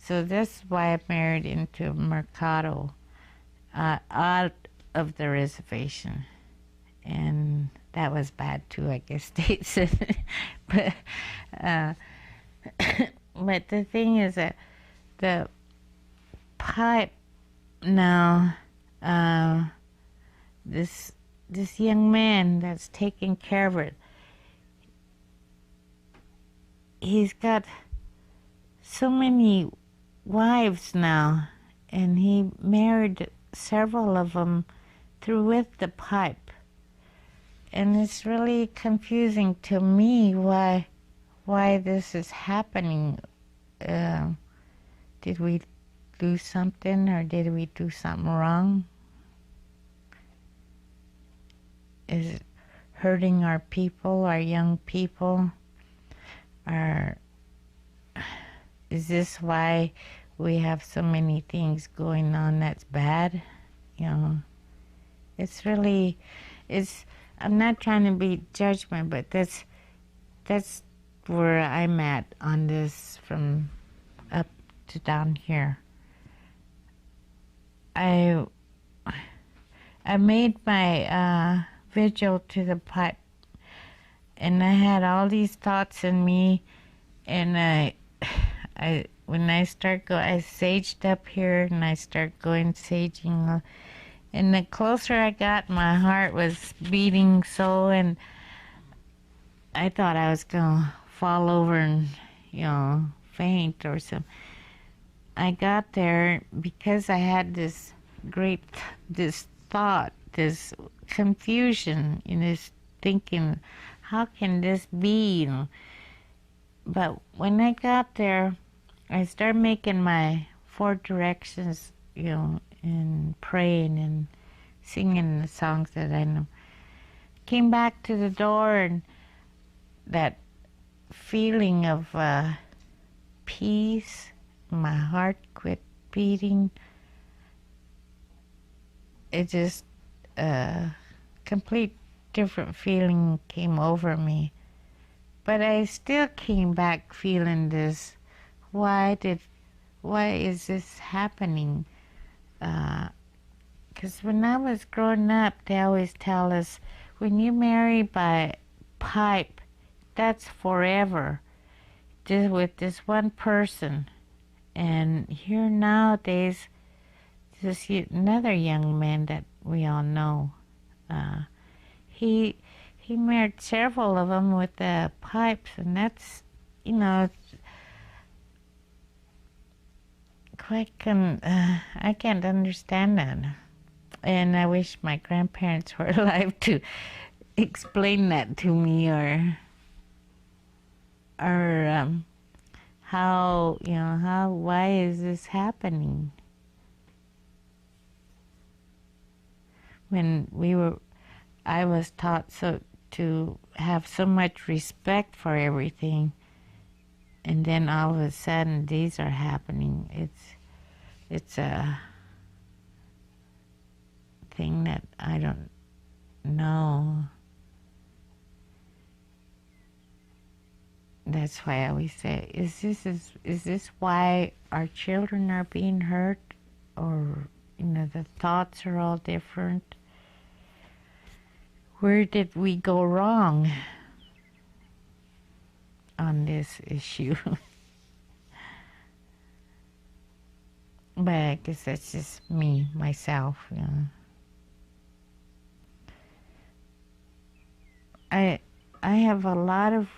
So that's why I married into Mercado, out of the reservation. And that was bad too, I guess they said. but, uh, but the thing is that the pipe now, this young man that's taking care of it, he's got so many wives now, and he married several of them through with the pipe. And it's really confusing to me why this is happening. Did we do something, or did we do something wrong? Is it hurting our people, our young people? Or is this why we have so many things going on that's bad? You know, it's really, I'm not trying to be judgment, but that's where I'm at on this, from up to down here. I made my vigil to the pipe, and I had all these thoughts in me, and when I start I saged up here, and I start going saging, and the closer I got, my heart was beating so, and I thought I was gonna fall over and, faint or something. I got there because I had this thought, this confusion, in this thinking, how can this be? But when I got there, I started making my 4 directions, and praying and singing the songs that I know. Came back to the door, and that feeling of peace, my heart quit beating. It just, complete different feeling came over me. But I still came back feeling this, why is this happening? Because when I was growing up, they always tell us, when you marry by pipe, that's forever, just with this one person. And here nowadays, this another young man that we all know, he married several of them with the pipes, and that's, I can't understand that. And I wish my grandparents were alive to explain that to me, or why is this happening? When I was taught to have so much respect for everything, and then all of a sudden these are happening. It's a thing that I don't know. That's why I always say, is this why our children are being hurt? Or, the thoughts are all different? Where did we go wrong on this issue? But I guess that's just me, myself, I have a lot of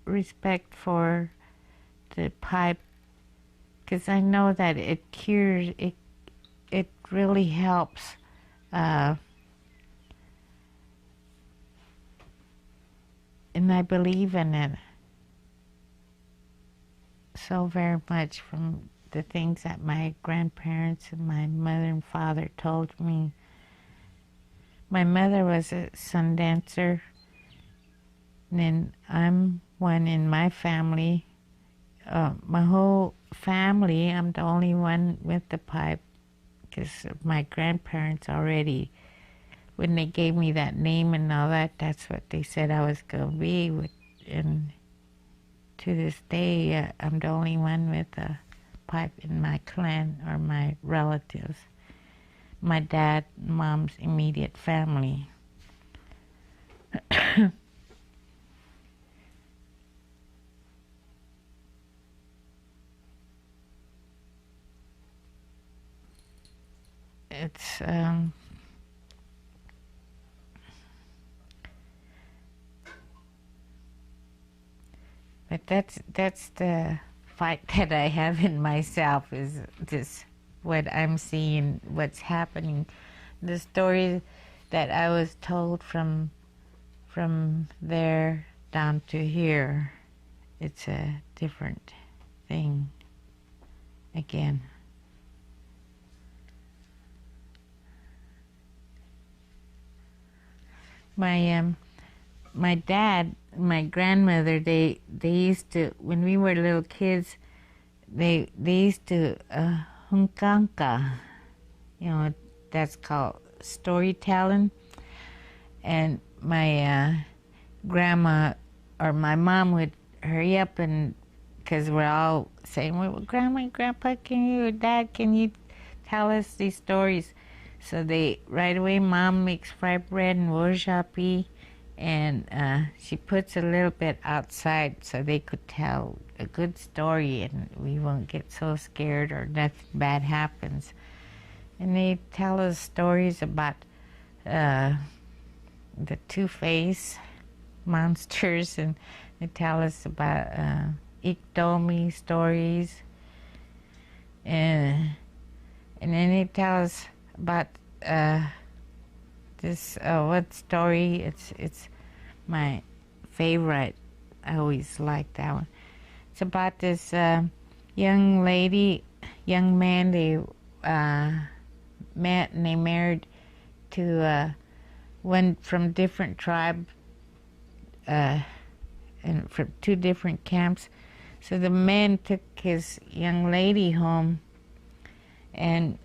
respect for the pipe, because I know that it cures, it really helps. And I believe in it so very much, from the things that my grandparents and my mother and father told me. My mother was a sun dancer, and then I'm one in my family. My whole family, I'm the only one with the pipe, because my grandparents already, when they gave me that name and all that, that's what they said I was going to be with. And to this day, I'm the only one with pipe in my clan or my relatives, my dad, mom's immediate family. It's but that's the fight that I have in myself, is this what I'm seeing, what's happening, the story that I was told from there down to here. It's a different thing again. My dad, my grandmother, they used to, when we were little kids, they used to hunkanka, that's called storytelling. And my grandma or my mom would hurry up, and because we're all saying, well, Grandma, Grandpa, Dad, can you tell us these stories? So they, right away, Mom makes fried bread and wojapi, and she puts a little bit outside so they could tell a good story and we won't get so scared or nothing bad happens. And they tell us stories about the two-faced monsters, and they tell us about ikdomi stories, and then they tell us about this what story? It's my favorite. I always like that one. It's about this young man. They met and they married to one from different tribe and from two different camps. So the man took his young lady home and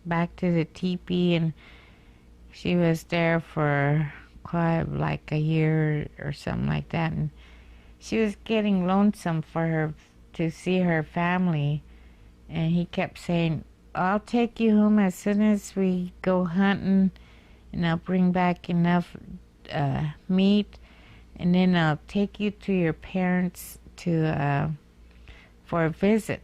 back to the teepee, and she was there for quite like a year or something like that, and she was getting lonesome for her to see her family, and he kept saying, I'll take you home as soon as we go hunting, and I'll bring back enough meat, and then I'll take you to your parents for a visit.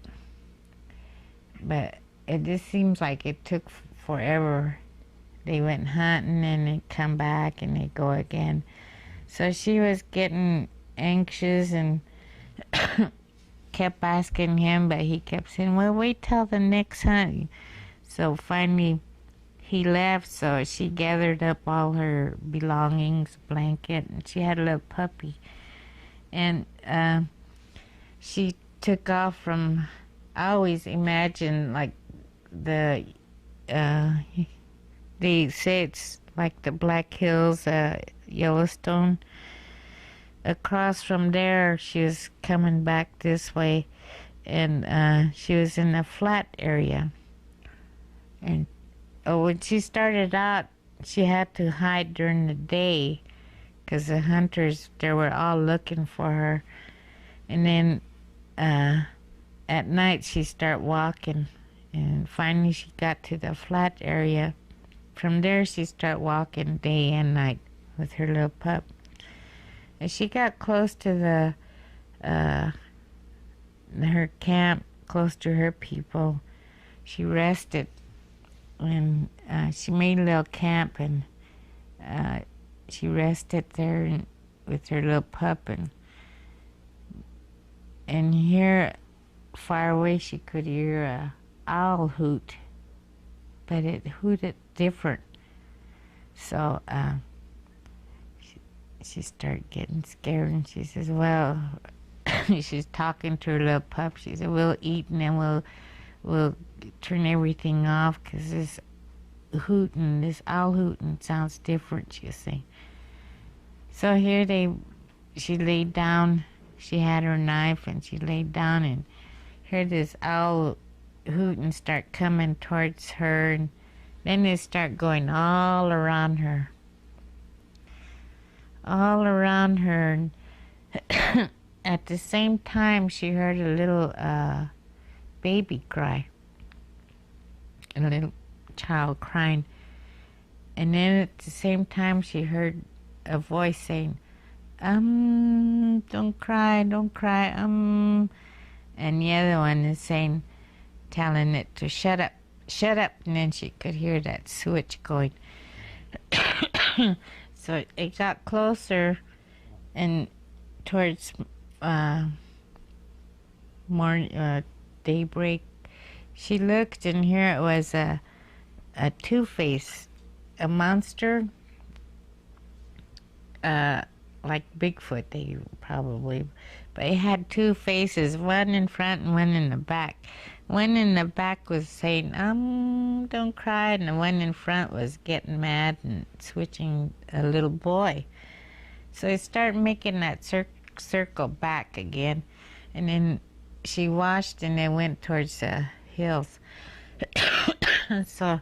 But it just seems like it took forever. They went hunting and they come back and they go again. So she was getting anxious and kept asking him, but he kept saying, well, wait till the next hunt. So finally he left, so she gathered up all her belongings, blanket, and she had a little puppy. And she took off from, I always imagine like they say it's like the Black Hills, Yellowstone. Across from there, she was coming back this way, and she was in a flat area. And when she started out, she had to hide during the day because the hunters, they were all looking for her. And then at night, she started walking, and finally she got to the flat area. From there, she started walking day and night with her little pup. As she got close to her camp, close to her people, she rested, and she made a little camp, and she rested there with her little pup, and here, far away, she could hear a owl hoot, but it hooted different. So she started getting scared, and she says, well, she's talking to her little pup. She said, we'll eat, and then we'll turn everything off, because this owl hooting sounds different, she was saying. So here she laid down. She had her knife, and she laid down and heard this owl hooting start coming towards her, and then they start going all around her. All around her. And at the same time, she heard a little baby cry, a little child crying. And then at the same time, she heard a voice saying, don't cry, don't cry, And the other one is saying, telling it to shut up, shut up. And then she could hear that switch going. So it got closer, and towards daybreak, she looked, and here it was a two-face, a monster, like Bigfoot, they probably, but it had two faces, one in front and one in the back. One in the back was saying, don't cry, and the one in front was getting mad and switching a little boy. So it started making that circle back again, and then she watched, and they went towards the hills. So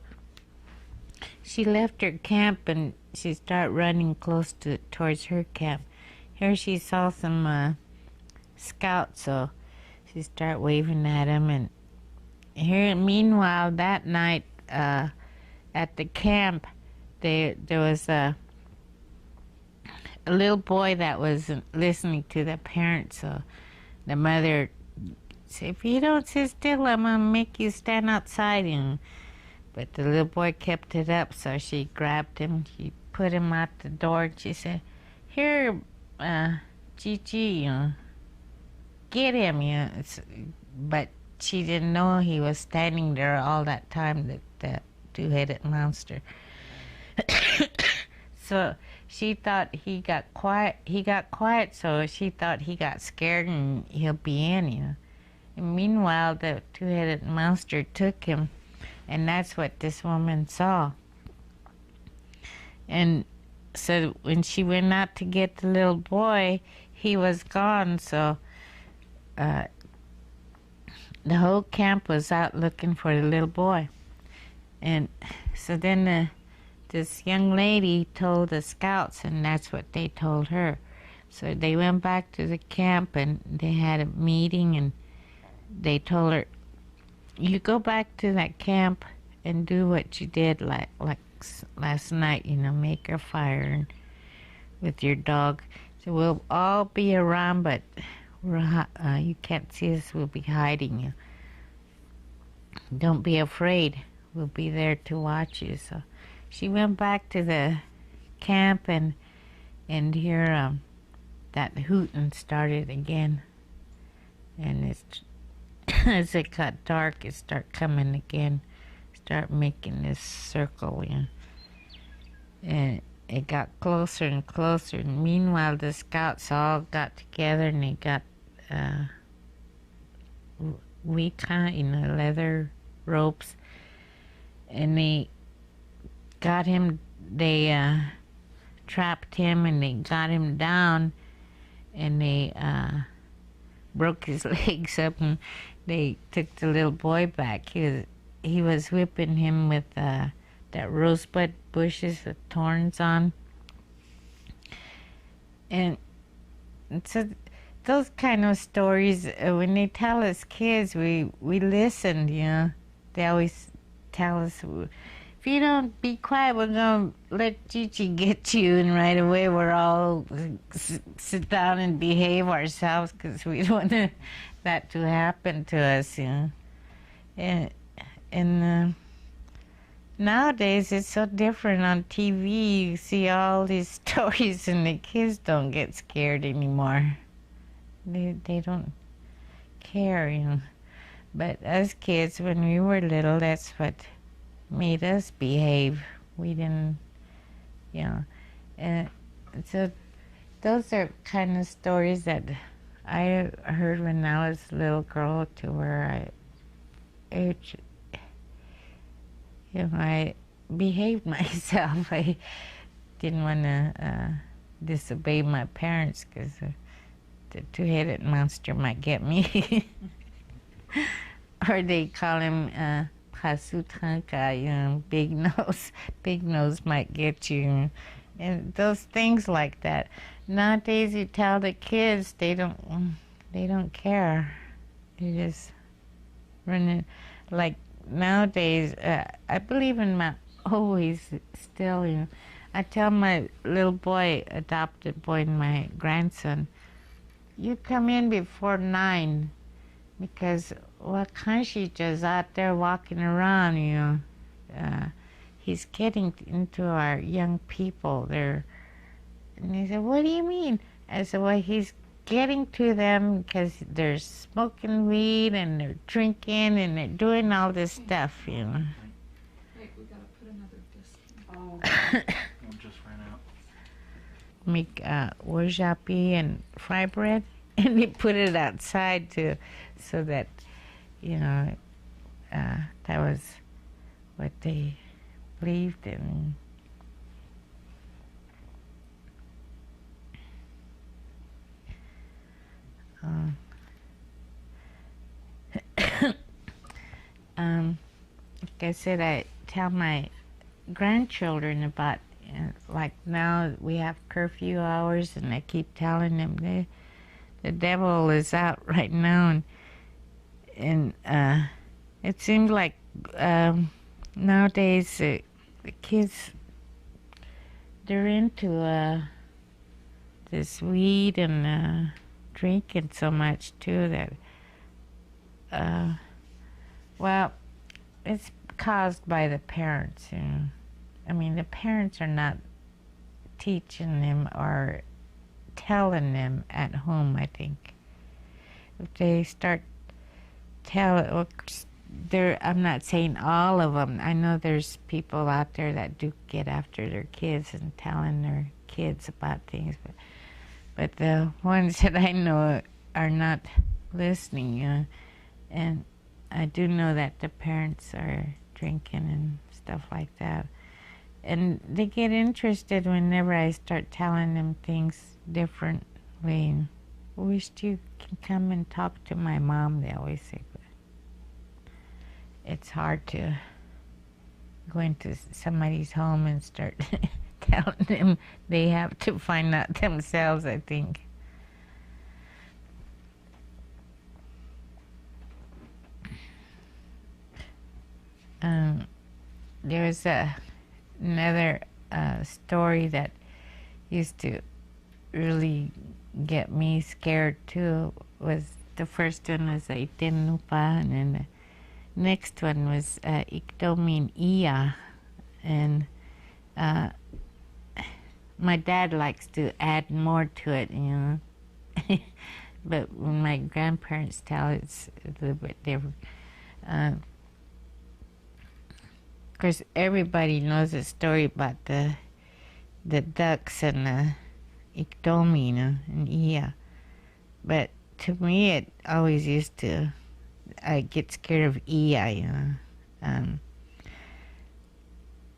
she left her camp, and she started running towards her camp. Here she saw some scouts, so she started waving at them. And here, meanwhile, that night at the camp, there was a little boy that was listening to the parents. So the mother said, "If you don't sit still, I'm gonna make you stand outside." But the little boy kept it up, so she grabbed him, she put him out the door, and she said, "Here, Gigi, get him." But she didn't know he was standing there all that time, that two-headed monster. So she thought he got quiet. He got quiet, so she thought he got scared and he'll be in. And meanwhile, the two-headed monster took him, and that's what this woman saw. And so when she went out to get the little boy, he was gone. So the whole camp was out looking for the little boy. And so then this young lady told the scouts, and that's what they told her. So they went back to the camp, and they had a meeting, and they told her, "You go back to that camp and do what you did like last night, make a fire with your dog. So we'll all be around, but you can't see us. We'll be hiding you. Don't be afraid. We'll be there to watch you." So she went back to the camp, and here that hooting started again. And as it got dark, it started coming again, start making this circle, and it got closer and closer. And meanwhile, the scouts all got together, and they got leather ropes, and they got him. They trapped him, and they got him down, and they broke his legs up, and they took the little boy back. He was whipping him with that rosebud bushes with thorns on. And so those kind of stories, when they tell us kids, we listen, They always tell us, "If you don't be quiet, we're going to let Gigi get you." And right away we're all sit down and behave ourselves, because we don't want that to happen to us, And nowadays it's so different on TV. You see all these stories, and the kids don't get scared anymore. They don't care, But us kids, when we were little, that's what made us behave. We didn't, And so those are kind of stories that I heard when I was a little girl, to where I behaved myself. I didn't want to disobey my parents, because the two-headed monster might get me. Or they call him Pasutranka, big nose. Big nose might get you. And those things like that. Nowadays, you tell the kids, they don't care. They just running. Like nowadays, I believe in my always still, I tell my little boy, adopted boy, and my grandson, you come in before 9 because Wakanshi just out there walking around, he's getting into our young people there. And he said, what do you mean? I said, well, he's getting to them because they're smoking weed and they're drinking and they're doing all this stuff, Wait, we gotta put another disc. Oh, one just ran out. Make wajapi and fry bread, and they put it outside so that, that was what they believed in. Like I said, I tell my grandchildren about, like now we have curfew hours, and I keep telling them the devil is out right now, and it seems like nowadays the kids, they're into this weed and drinking so much too that well, it's caused by the parents. I mean, the parents are not teaching them or telling them at home, I think. If they start telling, I'm not saying all of them. I know there's people out there that do get after their kids and telling their kids about things, but the ones that I know are not listening, and I do know that the parents are drinking and stuff like that. And they get interested whenever I start telling them things differently. Wished you can come and talk to my mom, they always say. But it's hard to go into somebody's home and start telling them. They have to find out themselves, I think. There's another story that used to really get me scared too. Was the first one was Itenupa, and then the next one was Iktomin Iya, and my dad likes to add more to it, but when my grandparents tell it, it's a little bit different. Of course, everybody knows the story about the ducks and the Iktomi, and Iya. But to me, it always used to, I get scared of Iya,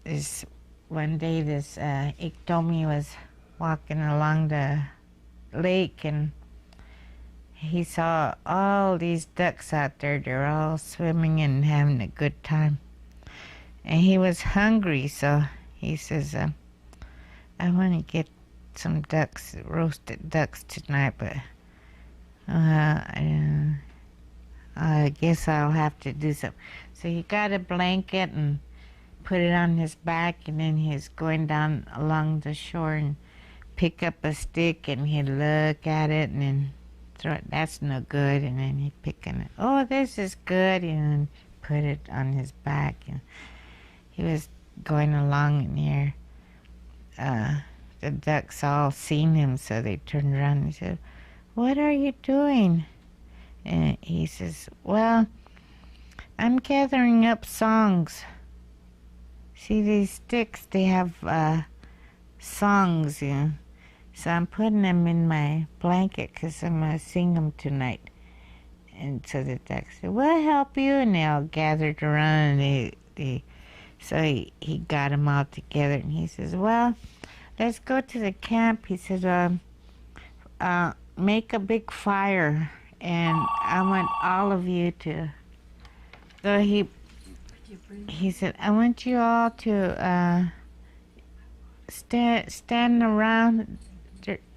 This one day, this Iktomi was walking along the lake, and he saw all these ducks out there. They're all swimming and having a good time. And he was hungry, so he says, I want to get some ducks, roasted ducks tonight, but I guess I'll have to do something. So he got a blanket and put it on his back, and then he's going down along the shore and pick up a stick, and he'd look at it and then throw it. That's no good. And then he'd pick on it. Oh, this is good. And put it on his back. And he was going along, and here the ducks all seen him, so they turned around and said, what are you doing? And he says, well, I'm gathering up songs. See, these sticks, they have songs, so I'm putting them in my blanket because I'm going to sing them tonight. And so the ducks said, well, I'll help you. And they all gathered around, and so he got them all together, and he says, well, let's go to the camp. He said, make a big fire, and I want all of you to. So he said, I want you all to stand around,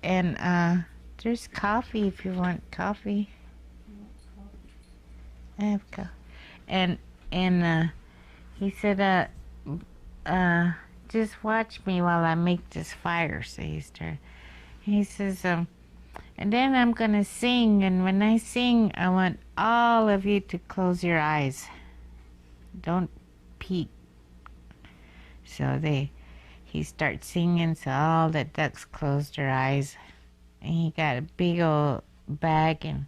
and there's coffee if you want coffee. I have coffee. and he said, just watch me while I make this fire. So he started. He says, and then I'm gonna sing, and when I sing, I want all of you to close your eyes. Don't peek. So he starts singing, so all the ducks closed their eyes. And he got a big old bag, and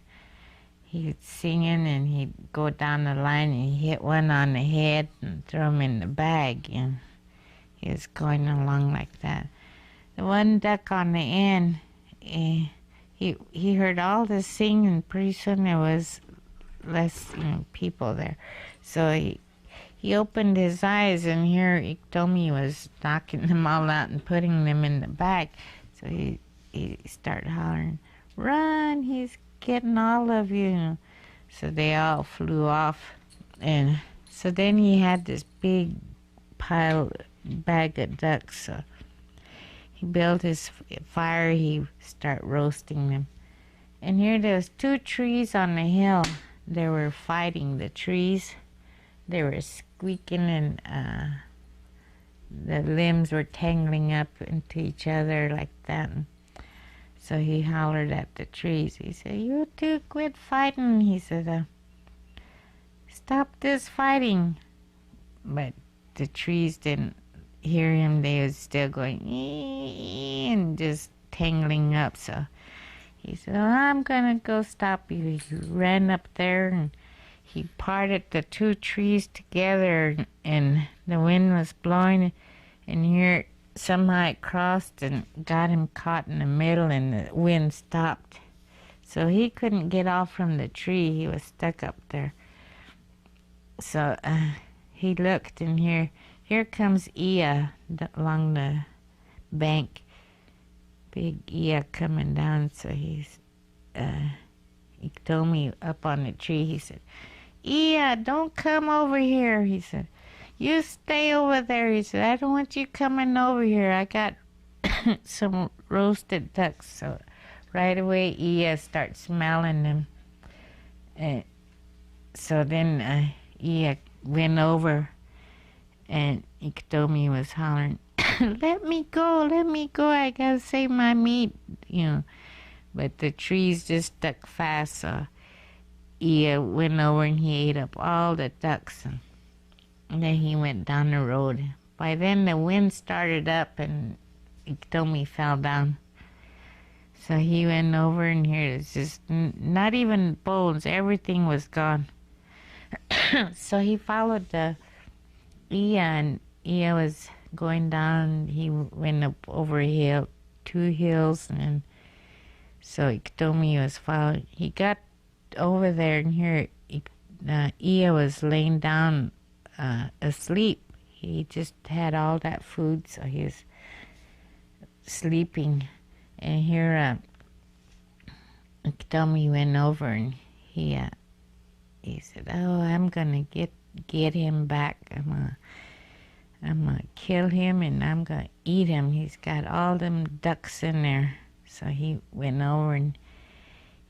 he was singing, and he'd go down the line and hit one on the head and throw him in the bag, and he was going along like that. The one duck on the end, he heard all this singing. Pretty soon there was less people there, so he opened his eyes, and here Iktomi was knocking them all out and putting them in the bag. So he started hollering, "Run! He's getting all of you!" So they all flew off, and so then he had this big bag of ducks. So he built his fire. He started roasting them, and here there was 2 trees on the hill. They were fighting, the trees. They were squeaking, and the limbs were tangling up into each other like that. So he hollered at the trees. He said, "You two quit fighting." He said, "Stop this fighting." But the trees didn't hear him. They was still going "ee," and just tangling up. So he said, "I'm gonna go stop you." He ran up there, and he parted the 2 trees together, and the wind was blowing, and here somehow it crossed and got him caught in the middle, and the wind stopped. So he couldn't get off from the tree. He was stuck up there. So he looked, and here comes Ia along the bank. Big Ia coming down. So he told me up on the tree. He said, "Ia, don't come over here." He said, "You stay over there." He said, "I don't want you coming over here. I got some roasted ducks." So right away, Ia starts smelling them. And so then Ia went over, and Iktomi was hollering, let me go, I gotta save my meat, But the trees just stuck fast, so Ia went over and he ate up all the ducks, and then he went down the road. By then the wind started up, and Iktomi fell down. So he went over, and here it's just not even bones, everything was gone. So he followed the Ia, and Ia was going down. He went up over a hill, 2 hills, and so Iktomi was following. He got over there, and here Ia was laying down asleep. He just had all that food, so he was sleeping. And here Iktomi went over, and he said, "Oh, I'm gonna get him back. I'm gonna kill him, and I'm gonna eat him. He's got all them ducks in there." So he went over, and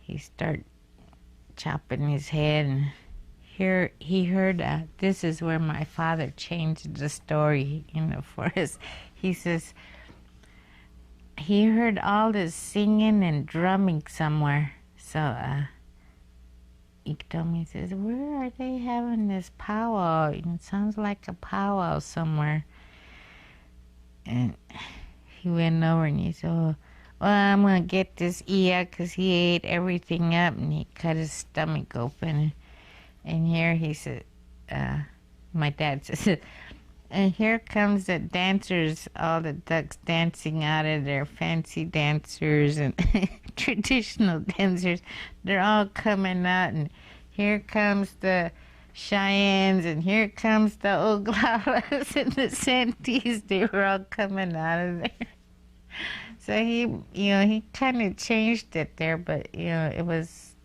he started chopping his head, and here he heard, this is where my father changed the story, for us. He says, he heard all this singing and drumming somewhere. So Iktomi says, "Where are they having this powwow? It sounds like a powwow somewhere." And he went over, and he said, "Well, I'm going to get this Ia, because he ate everything up," and he cut his stomach open. And here he said, my dad says, "And here comes the dancers, all the ducks dancing out of their fancy dancers and traditional dancers. They're all coming out, and here comes the Cheyennes, and here comes the Oglalas and the Santis. They were all coming out of there." So he kind of changed it there, but it was,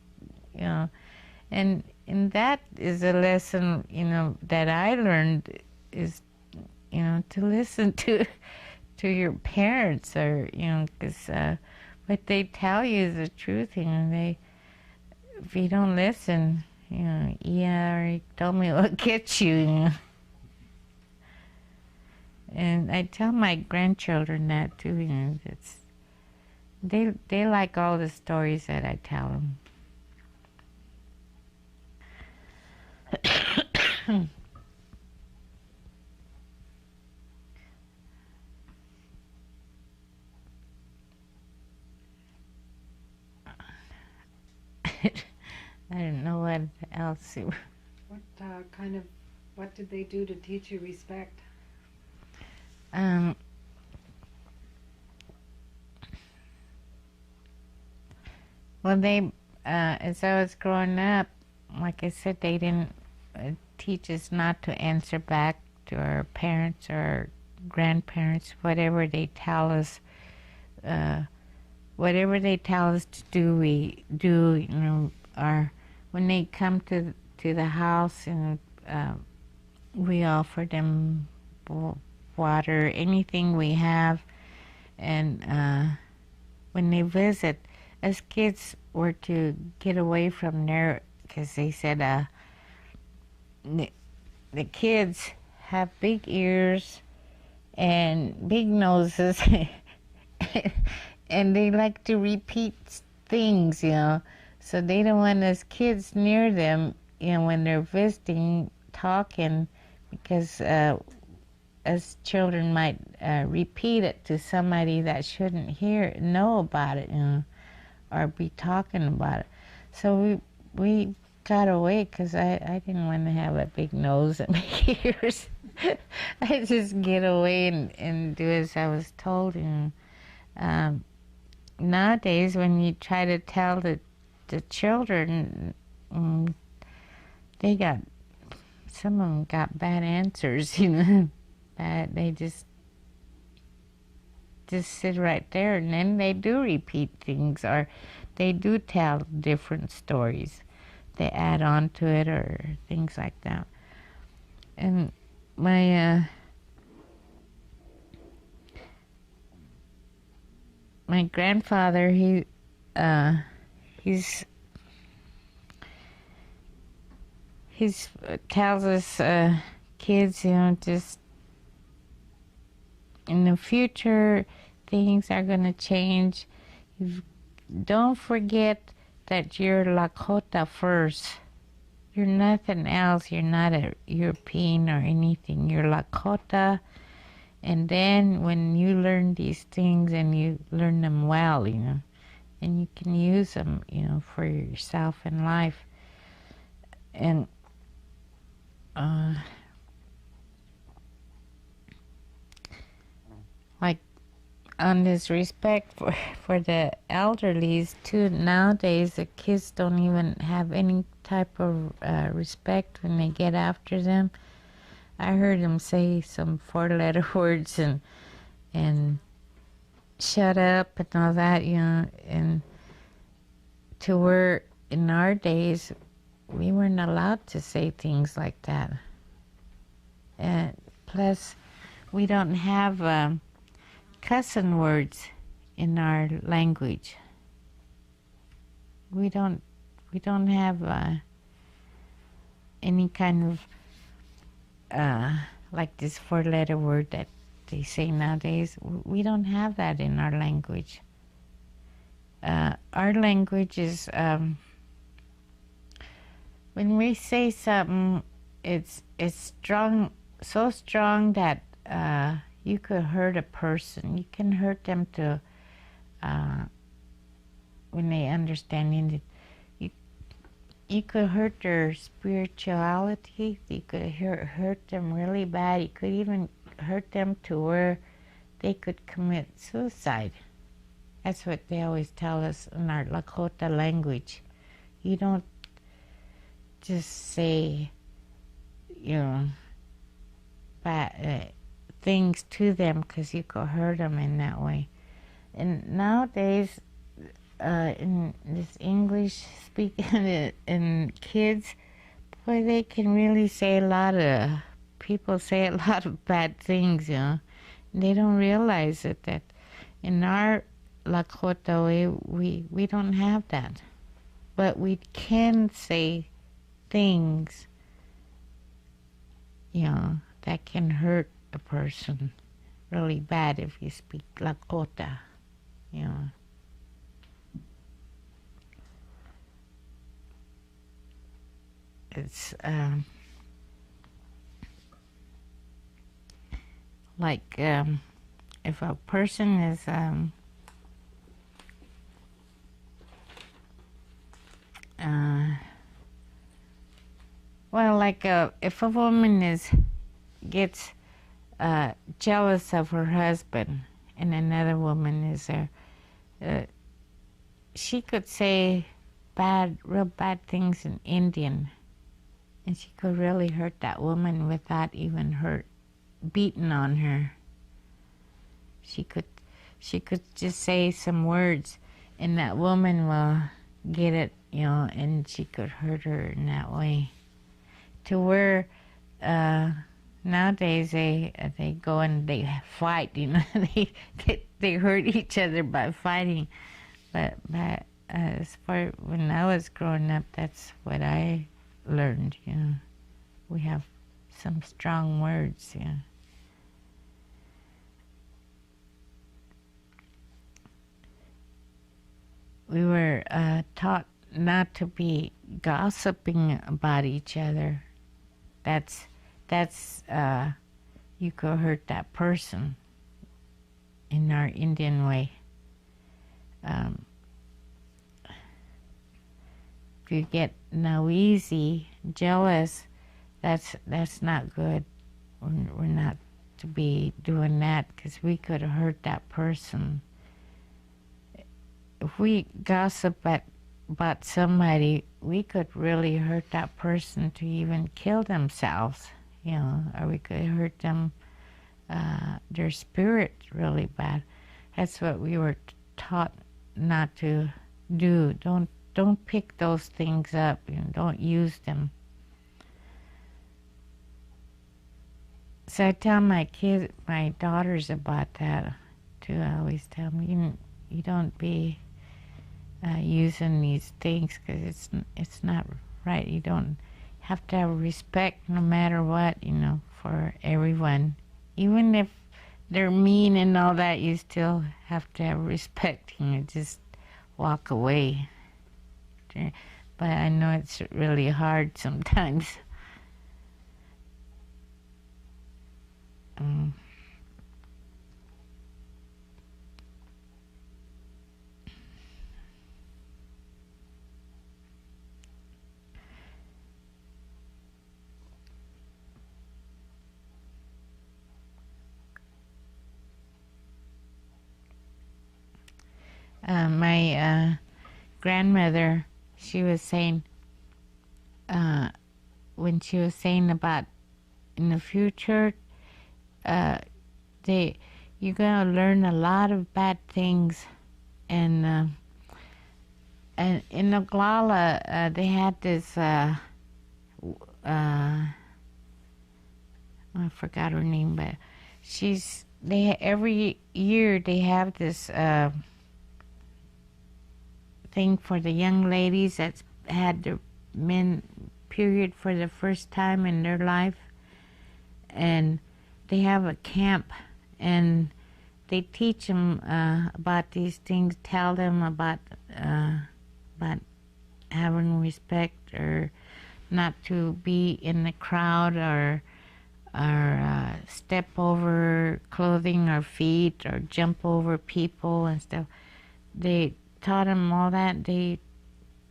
and that is a lesson, that I learned is, to listen to your parents, or because what they tell you is the truth. If you don't listen, Yeah, he told me what gets you. And I tell my grandchildren that too. They like all the stories that I tell them. I don't know what else. What did they do to teach you respect? Well, as I was growing up, like I said, they didn't teach us not to answer back to our parents or grandparents, whatever they tell us. Whatever they tell us to do, we do. Or when they come to the house, and we offer them water, anything we have, and when they visit, as kids were to get away from there, because they said the kids have big ears and big noses, and they like to repeat things, so they don't want us kids near them, when they're visiting, talking, because us children might repeat it to somebody that shouldn't know about it, or be talking about it. So we got away, because I didn't want to have a big nose and big ears. I just get away and do as I was told. Nowadays, when you try to tell the children, some of them got bad answers, that they just sit right there, and then they do repeat things, or they do tell different stories. They add on to it, or things like that. And my grandfather, he tells us kids, just in the future, things are going to change. Don't forget that you're Lakota first. You're nothing else. You're not a European or anything. You're Lakota. And then when you learn these things, and you learn them well, and you can use them, for yourself in life. And like on this respect for the elderlies too, nowadays the kids don't even have any type of respect when they get after them. I heard them say some 4-letter words and shut up and all that, and to where in our days we weren't allowed to say things like that. And plus, we don't have cussing words in our language. We don't have any kind of like this 4-letter word that they say nowadays. We don't have that in our language. Our language is, when we say something, it's strong, so strong that you could hurt a person. You can hurt them to when they understand it. You could hurt their spirituality. You could hurt them really bad. You could even hurt them to where they could commit suicide. That's what they always tell us in our Lakota language. You don't just say, bad things to them, because you could hurt them in that way. And nowadays, in this English speaking and kids, boy, they can really say people say a lot of bad things, They don't realize it, that in our Lakota way, we don't have that. But we can say things, that can hurt a person really bad if you speak Dakota, It's like if a person is well, like if a woman gets jealous of her husband and another woman is there, she could say real bad things in Indian, and she could really hurt that woman without even beating on her. She could just say some words, and that woman will get it, and she could hurt her in that way. To where nowadays they go and they fight, they hurt each other by fighting. But as far when I was growing up, that's what I learned. We have some strong words. We were taught not to be gossiping about each other. That's you could hurt that person in our Indian way. If you get noisy, jealous, that's not good. We're not to be doing that, because we could hurt that person. If we gossip about somebody, we could really hurt that person to even kill themselves, or we could hurt them, their spirit really bad. That's what we were taught not to do. Don't pick those things up, don't use them. So I tell my daughters about that too. I always tell them, you don't be using these things, because it's not right. You don't have to have respect no matter what, for everyone. Even if they're mean and all that, you still have to have respect. Just walk away. But I know it's really hard sometimes. My grandmother, she was saying, when she was saying about in the future, you're gonna learn a lot of bad things, and in Oglala, they had this. I forgot her name, but every year they have this thing for the young ladies that's had their men period for the first time in their life, and they have a camp, and they teach them about these things, tell them about having respect, or not to be in the crowd, or step over clothing or feet, or jump over people and stuff. They taught them all that. They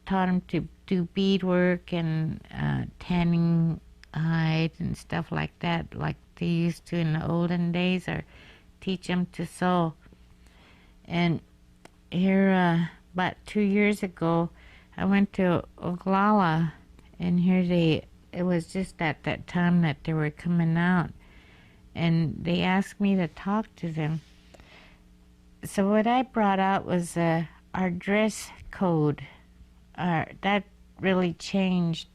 taught them to do beadwork and tanning hide and stuff like that, like they used to in the olden days, or teach them to sew. And here, about 2 years ago, I went to Oglala, and here it was just at that time that they were coming out, and they asked me to talk to them. So what I brought out was our dress code. That really changed,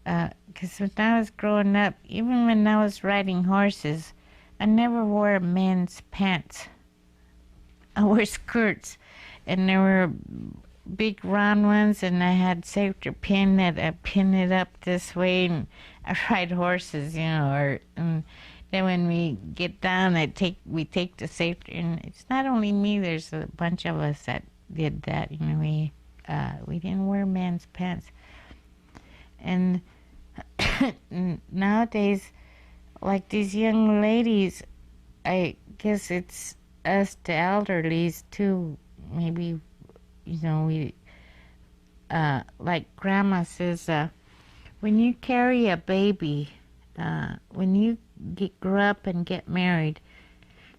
because when I was growing up, even when I was riding horses, I never wore men's pants. I wore skirts, and they were big round ones, and I had safety pin that I pin it up this way, and I ride horses, and then when we get down, we take the safety, and it's not only me. There's a bunch of us that did that. We didn't wear men's pants, and nowadays, like these young ladies, I guess it's us, the elderlies too. Maybe we like Grandma says, when you carry a baby, when you grow up and get married,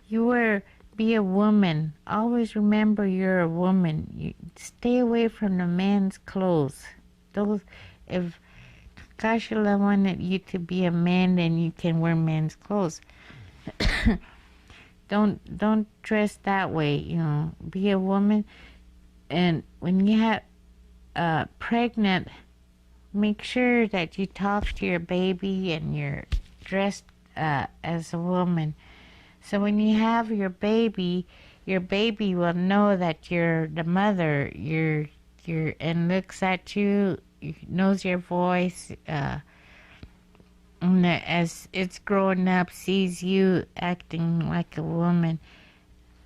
be a woman. Always remember you're a woman. You stay away from the man's clothes. If Kashila wanted you to be a man, then you can wear men's clothes. Don't dress that way. Be a woman. And when you have pregnant, make sure that you talk to your baby and you're dressed as a woman. So when you have your baby will know that you're the mother. And looks at you, knows your voice. And as it's growing up, sees you acting like a woman.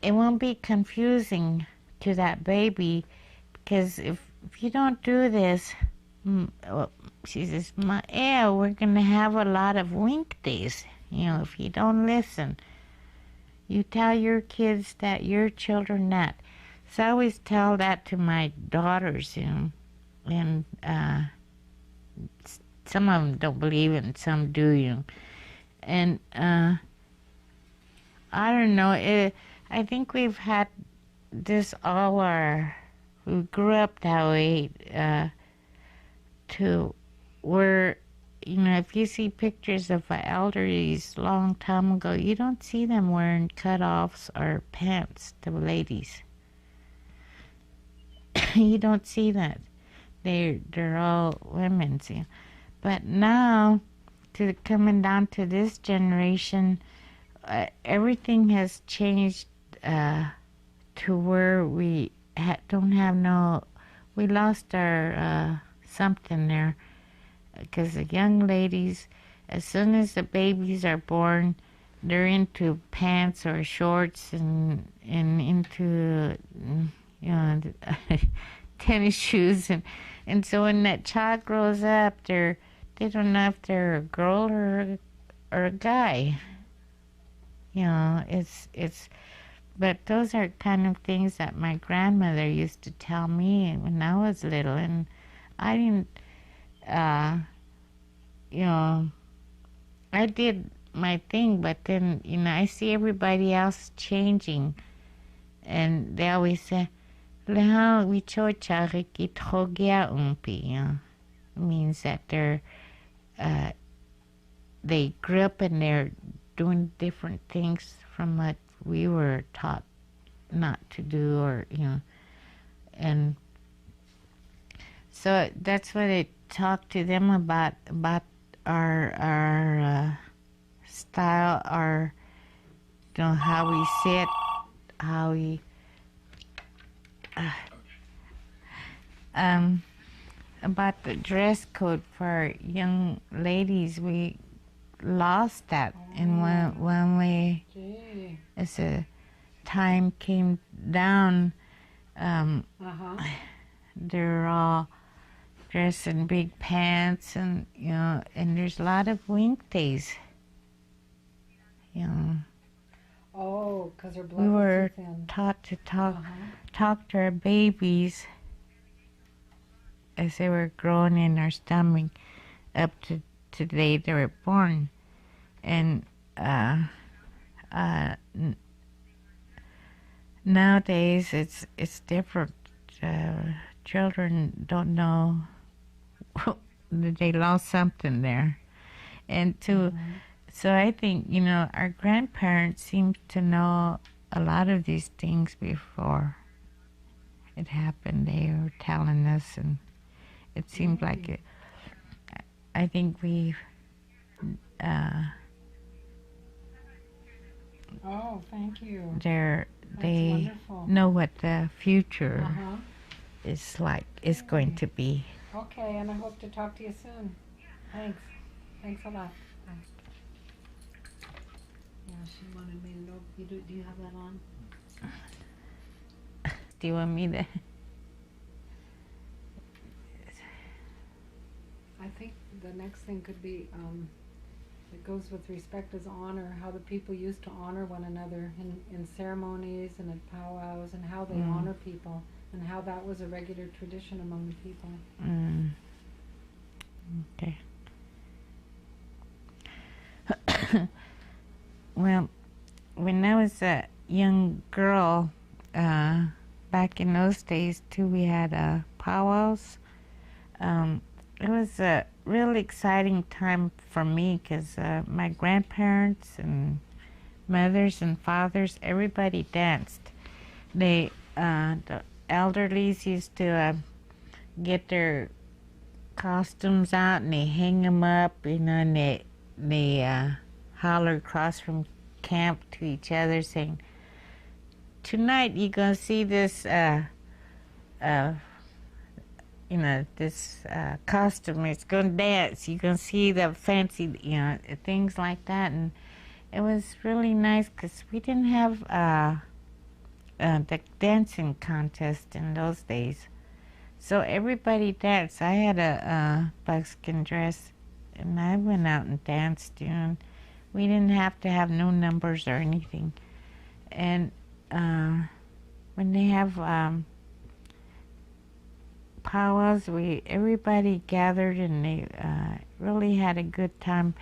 It won't be confusing to that baby, because if you don't do this, she says, we're going to have a lot of wink days, if you don't listen. You tell your kids that, your children that. So I always tell that to my daughters, and some of them don't believe it and some do, and I don't know, I think we've had this we grew up that way, to where, if you see pictures of elderlies long time ago, you don't see them wearing cutoffs or pants, the ladies. You don't see that. They're all women, But now, coming down to this generation, everything has changed to where we don't have we lost our something there, because the young ladies, as soon as the babies are born, they're into pants or shorts and into tennis shoes, and so when that child grows up, they don't know if they're a girl or a guy. But those are kind of things that my grandmother used to tell me when I was little, and I didn't, I did my thing, but then, I see everybody else changing, and they always say, "Leha wichocha kithogia umpi," means that they grew up and they're doing different things from what we were taught not to do, or and so that's what I talk to them about our style, our how we sit, how we about the dress code for young ladies. We lost that, and when we, as the time came down, they're all dressed in big pants, and and there's a lot of wink days. Oh, because her blood We was were too thin. taught to talk to our babies as they were growing in our stomach up to the day they were born, and nowadays it's different. Children don't know they lost something there, and so I think our grandparents seem to know a lot of these things before it happened. They were telling us, and it seemed like it. I think we. Oh, thank you. They wonderful. know what the future is going to be. Okay, and I hope to talk to you soon. Thanks. Thanks a lot. Bye. Yeah, she wanted me to know. Do you have that on? Do you want me to? I think the next thing could be, it goes with respect as honor, how the people used to honor one another in ceremonies and at powwows, and how they honor people, and how that was a regular tradition among the people. Okay. Well, when I was a young girl, back in those days too, we had powwows. It was a really exciting time for me because my grandparents and mothers and fathers, everybody danced. The elderlies used to get their costumes out and they hang them up, and they holler across from camp to each other saying, "Tonight you're gonna see this this costume. It's gonna dance. You're gonna see the fancy, things like that." And it was really nice because we didn't have the dancing contest in those days, so everybody danced. I had a buckskin dress, and I went out and danced. We didn't have to have no numbers or anything. And when they have powwows, everybody gathered and they really had a good time.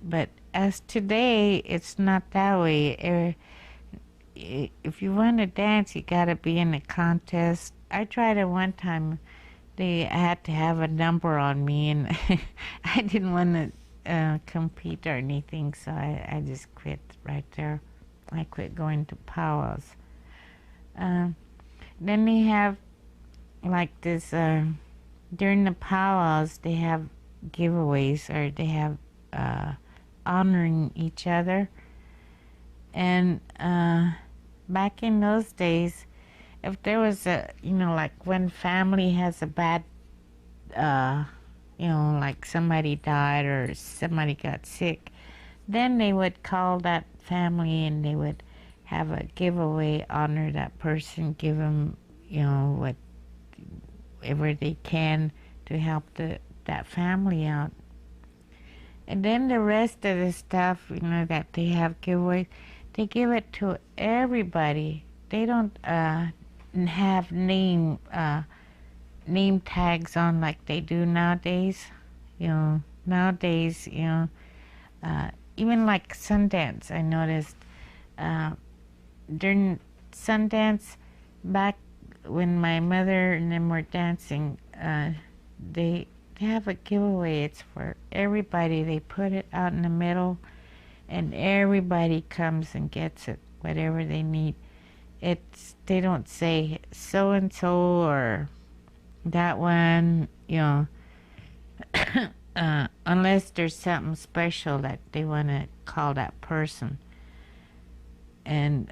But as today, it's not that way. If you want to dance, you got to be in a contest. I tried it one time. They had to have a number on me, and I didn't want to compete or anything, so I just quit right there. I quit going to powwows. Then they have like this, during the powwows they have giveaways, or they have honoring each other. And back in those days, if there was like when family has a bad, like somebody died or somebody got sick, then they would call that family and they would have a giveaway, honor that person, give them, whatever they can to help that family out. And then the rest of the stuff, that they have giveaways, they give it to everybody. They don't have name tags on like they do nowadays. Nowadays, even like Sundance, I noticed during Sundance, back when my mother and them were dancing, they have a giveaway. It's for everybody. They put it out in the middle, and everybody comes and gets it, whatever they need. They don't say so and so or that one, unless there's something special that they want to call that person. And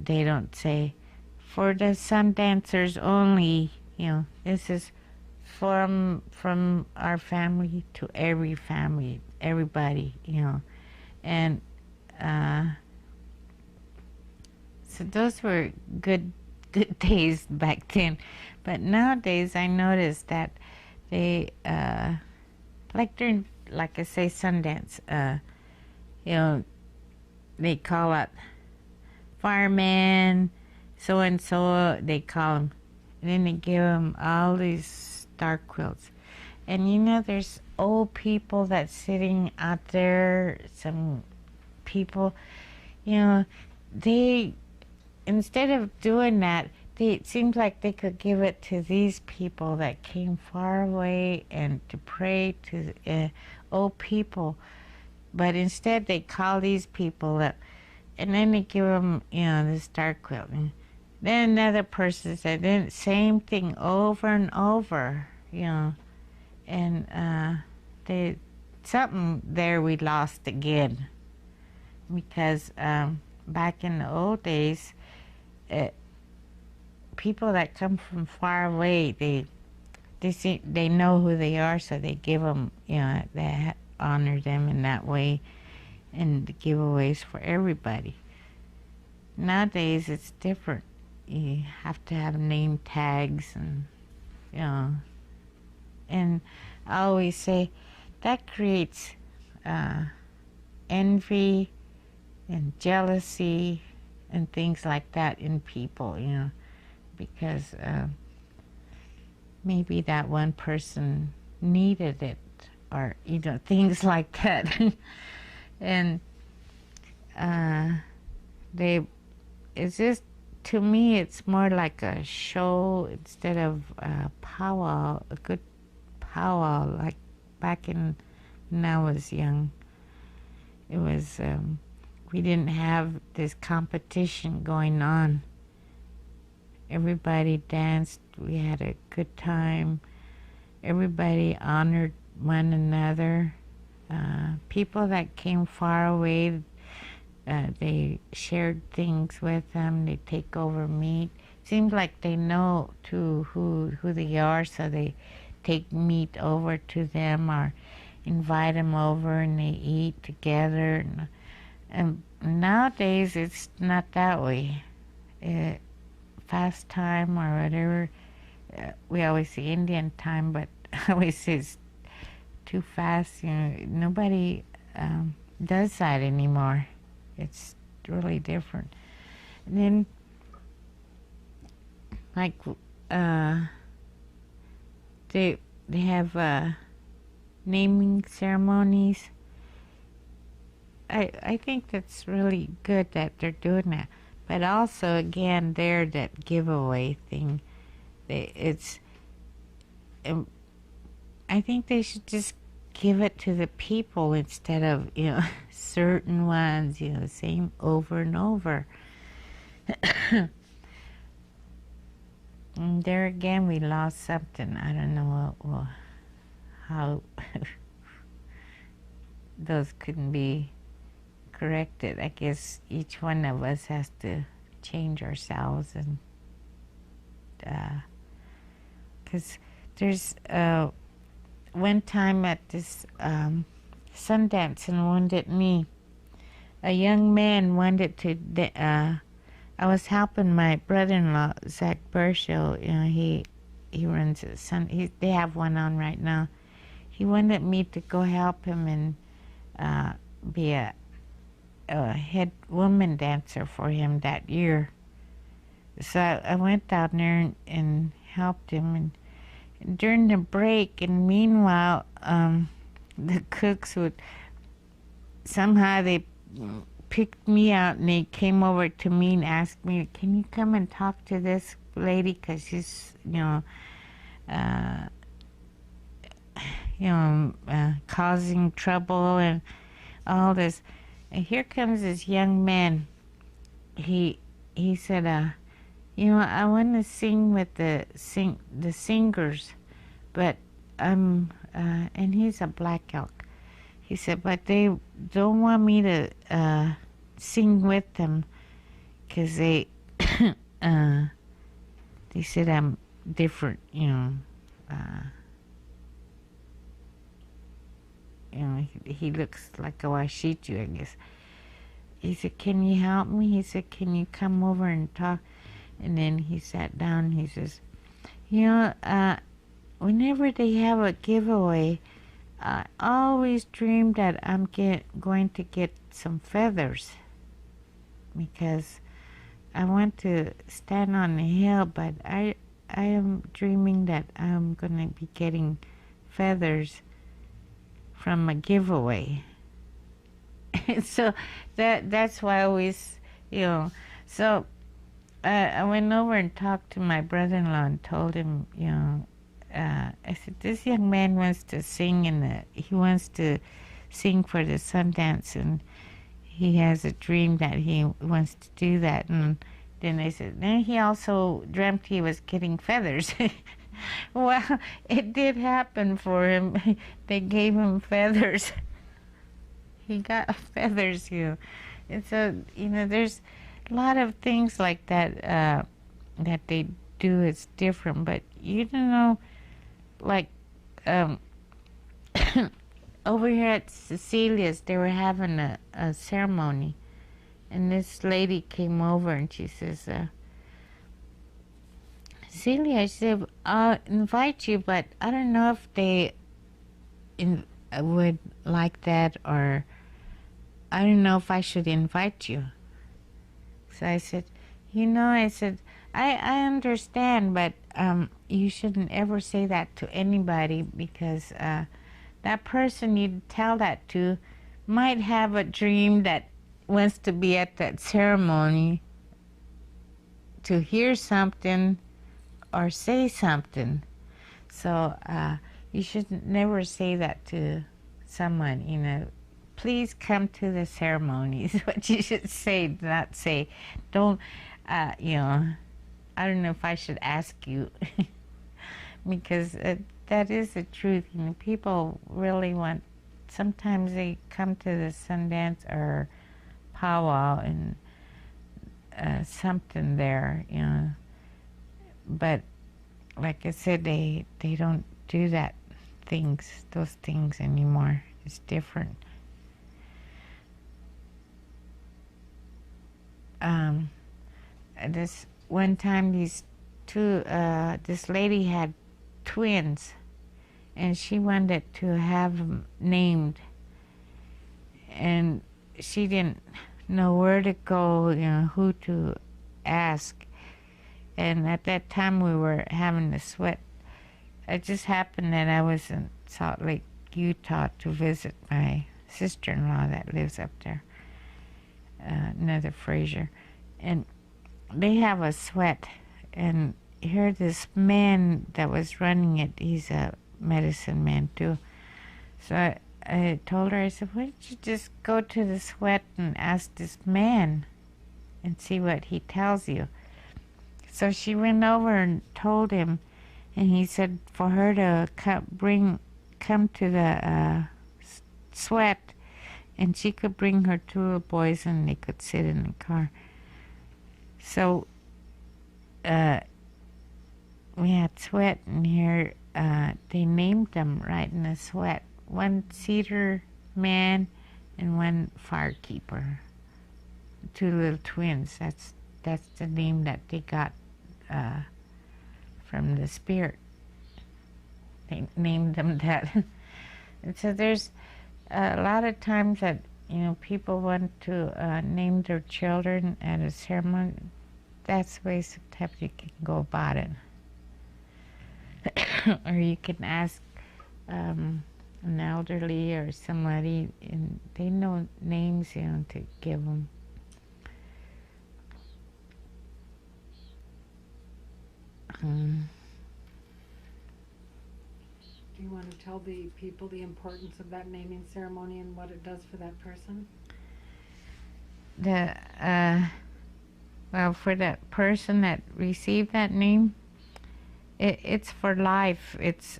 they don't say for the sun dancers only, this is from our family to every family, everybody, and so those were good days back then. But nowadays I noticed that they like during, like I say, Sundance, they call up fireman so and so, they call them, and then they give them all these star quilts. And there's old people that's sitting out there, some people, they, instead of doing that, it seems like they could give it to these people that came far away and to pray to old people. But instead they call these people up, and then they give them, the star quilt. And then another person said, then same thing over and over, and something there we lost again, because back in the old days, people that come from far away, they know who they are, so they give them, they honor them in that way, and the giveaways for everybody. Nowadays, it's different. You have to have name tags, and and I always say that creates envy and jealousy and things like that in people, because maybe that one person needed it, or things like that. And it's just, to me, it's more like a show instead of a good powwow, like back when I was young. It was, we didn't have this competition going on. Everybody danced, we had a good time, everybody honored one another. People that came far away, they shared things with them, they take over meat. Seems like they know too who they are, so they take meat over to them or invite them over and they eat together. And nowadays it's not that way. Fast time or whatever. We always say Indian time, but I always say it's too fast. Nobody does that anymore. It's really different. And then, like, they have naming ceremonies. I think that's really good that they're doing that. But also, again, that giveaway thing. I think they should just give it to the people instead of, certain ones, same over and over. And there again, we lost something. I don't know how those couldn't be corrected. I guess each one of us has to change ourselves, and because there's one time at this Sundance in Wounded Knee, a young man wanted to. I was helping my brother-in-law, Zach Burchell. He runs they have one on right now. He wanted me to go help him and be a head woman dancer for him that year. So I went down there and helped him. And during the break, and meanwhile, the cooks would somehow they picked me out and they came over to me and asked me, "Can you come and talk to this lady? Because she's, causing trouble and all this." And here comes this young man. He said, "I want to sing with the singers, but and he's a black elk." He said, "But they don't want me to sing with them because they said I'm different, he looks like a Washitu, I guess." He said, "Can you help me?" He said, "Can you come over and talk?" And then he sat down. He says, "Whenever they have a giveaway, I always dream that I'm going to get some feathers because I want to stand on the hill, but I am dreaming that I'm going to be getting feathers from a giveaway." So that's why I always, so I went over and talked to my brother-in-law and told him, I said, "This young man wants to sing, and he wants to sing for the Sundance, and he has a dream that he wants to do that." And then they said, then he also dreamt he was getting feathers. Well, it did happen for him. They gave him feathers. He got feathers, And so, there's a lot of things like that that they do is different. But you don't know, like, over here at Cecilia's, they were having a ceremony. And this lady came over and she says, Celia, she said, I'll invite you, but I don't know if they would like that, or I don't know if I should invite you. So I said, I understand, but you shouldn't ever say that to anybody, because that person you tell that to might have a dream that wants to be at that ceremony to hear something or say something. So you should never say that to someone, please come to the ceremony is what you should say, not say, don't, I don't know if I should ask you, because that is the truth. People really want, sometimes they come to the Sundance or powwow and something there, but like I said, they don't do those things anymore. It's different. This one time, this lady had twins, and she wanted to have them named, and she didn't know where to go, who to ask. And at that time, we were having a sweat. It just happened that I was in Salt Lake, Utah, to visit my sister-in-law that lives up there, another Fraiser. And they have a sweat. And here this man that was running it, he's a medicine man too. So I told her, I said, why don't you just go to the sweat and ask this man and see what he tells you? So she went over and told him, and he said for her to come to the sweat, and she could bring her two little boys and they could sit in the car. So we had sweat, and here they named them right in the sweat. One cedar man and one firekeeper. Two little twins. That's the name that they got from the spirit. They named them that. And so there's a lot of times that people want to name their children at a ceremony. That's the way sometimes you can go about it. Or you can ask an elderly or somebody, and they know names, to give them. Do you want to tell the people the importance of that naming ceremony and what it does for that person? Well, for that person that received that name, it's for life. It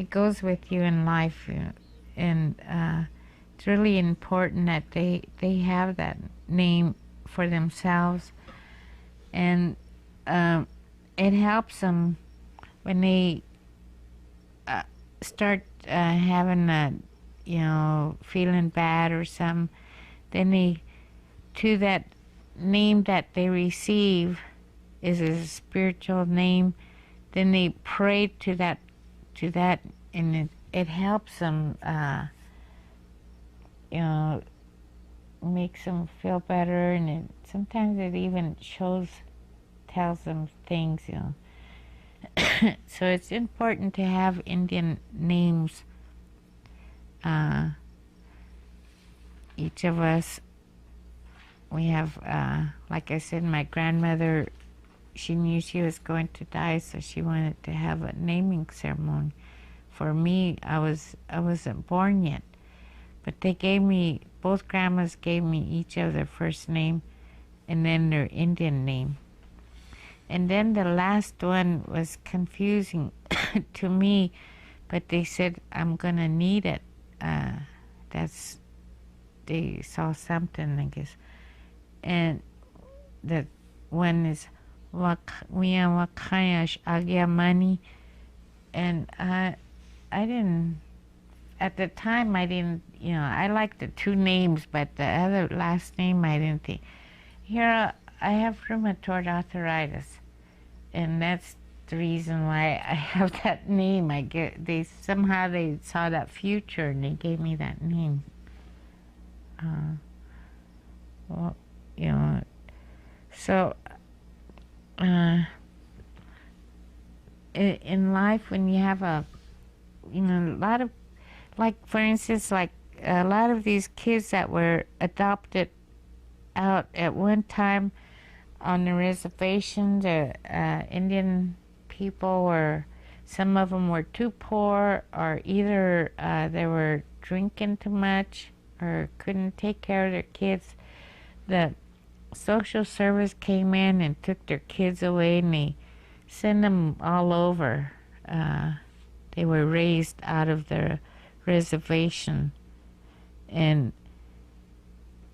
goes with you in life, and it's really important that they have that name for themselves, and it helps them when they start having a, feeling bad or something. Then to that name that they receive is a spiritual name. Then they pray to that, and it helps them, makes them feel better, and sometimes it even tells them things, So it's important to have Indian names. Each of us, we have, like I said, my grandmother, she knew she was going to die, so she wanted to have a naming ceremony. For me, I wasn't born yet, but both grandmas gave me each of their first name and then their Indian name. And then the last one was confusing to me, but they said, I'm gonna need it. They saw something, I guess. And that one is Wakaya Agyamani, and I didn't. At the time, I didn't. I liked the two names, but the other last name I didn't think. Here, I have rheumatoid arthritis, and that's the reason why I have that name. They saw that future and they gave me that name. Well, so in life, when you have a lot of, like, for instance, like a lot of these kids that were adopted out at one time on the reservation, the Indian people were, some of them were too poor, or either they were drinking too much or couldn't take care of their kids. The social service came in and took their kids away, and they sent them all over. They were raised out of the reservation, and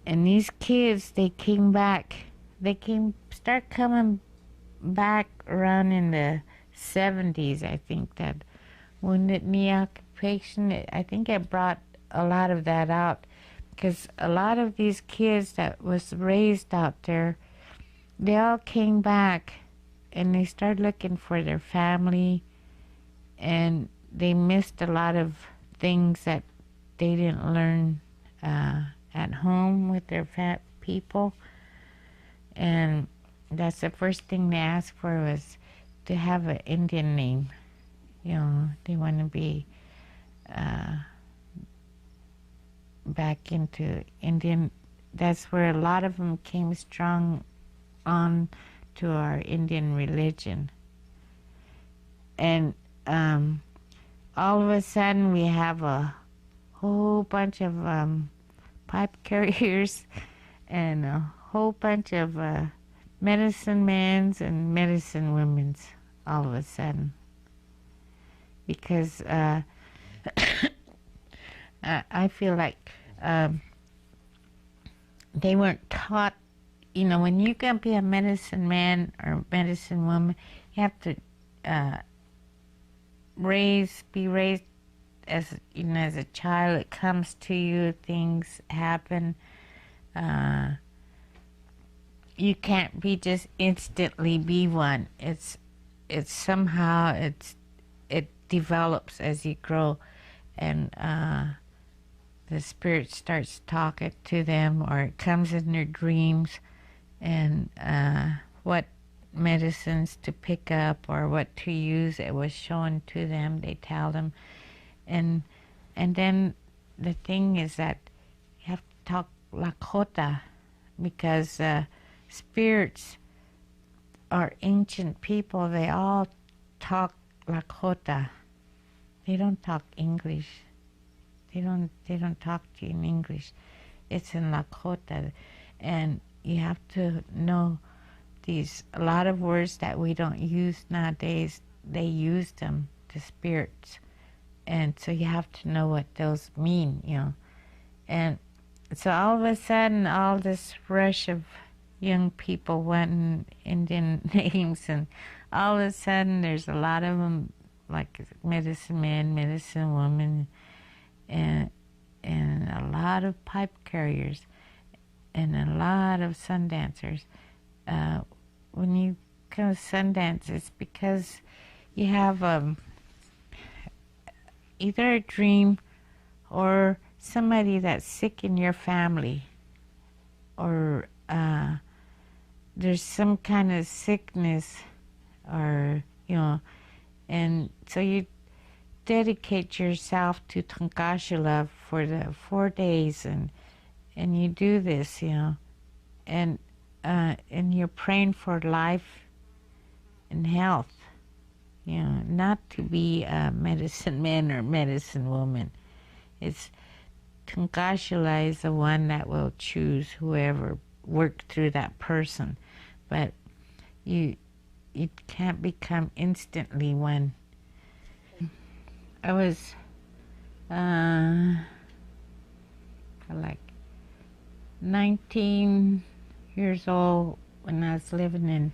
these kids, they came back. Start coming back around in the 70s. I think that wounded knee occupation, I think it brought a lot of that out, because a lot of these kids that was raised out there, they all came back and they started looking for their family, and they missed a lot of things that they didn't learn at home with their people. And that's the first thing they asked for, was to have an Indian name. They want to be back into Indian. That's where a lot of them came strong on to our Indian religion. And all of a sudden we have a whole bunch of pipe carriers and a whole bunch of medicine men's and medicine women's all of a sudden, because I feel like they weren't taught. When you can be a medicine man or medicine woman, you have to be raised as as a child. It comes to you, things happen. You can't be just instantly be one. It's somehow it develops as you grow, and the spirit starts talking to them, or it comes in their dreams, and what medicines to pick up or what to use, it was shown to them. They tell them, and then the thing is that you have to talk Lakota, because spirits are ancient people. They all talk Lakota. They don't talk English. They don't talk to you in English. It's in Lakota, and you have to know a lot of words that we don't use nowadays. They use them, the spirits, and so you have to know what those mean, And so all of a sudden, all this rush of young people wanting Indian names, and all of a sudden there's a lot of them, like medicine man, medicine woman, and a lot of pipe carriers, and a lot of sun dancers. When you come to Sundance, it's because you have either a dream or somebody that's sick in your family, or there's some kind of sickness, or and so you dedicate yourself to Tankashila for the 4 days, and you do this, and you're praying for life and health, not to be a medicine man or medicine woman. It's Tankashila is the one that will choose whoever work through that person, but you can't become instantly one. I was like 19 years old when I was living in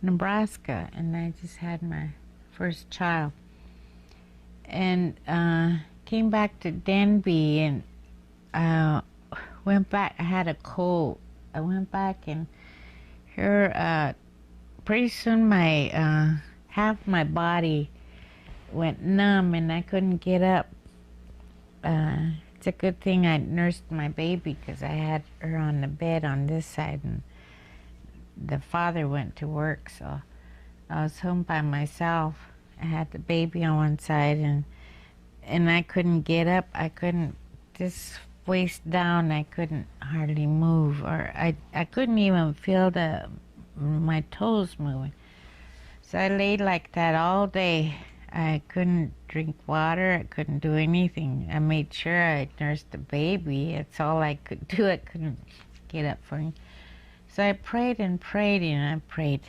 Nebraska, and I just had my first child. And came back to Denby, and went back. I had a cold. I went back, and here pretty soon my half my body went numb, and I couldn't get up. It's a good thing I nursed my baby, because I had her on the bed on this side, and the father went to work, so I was home by myself. I had the baby on one side, and I couldn't get up. I couldn't, just waist down, I couldn't hardly move, or I couldn't even feel my toes moving. So I laid like that all day. I couldn't drink water. I couldn't do anything. I made sure I nursed the baby. That's all I could do. I couldn't get up for him. So I prayed and prayed, and I prayed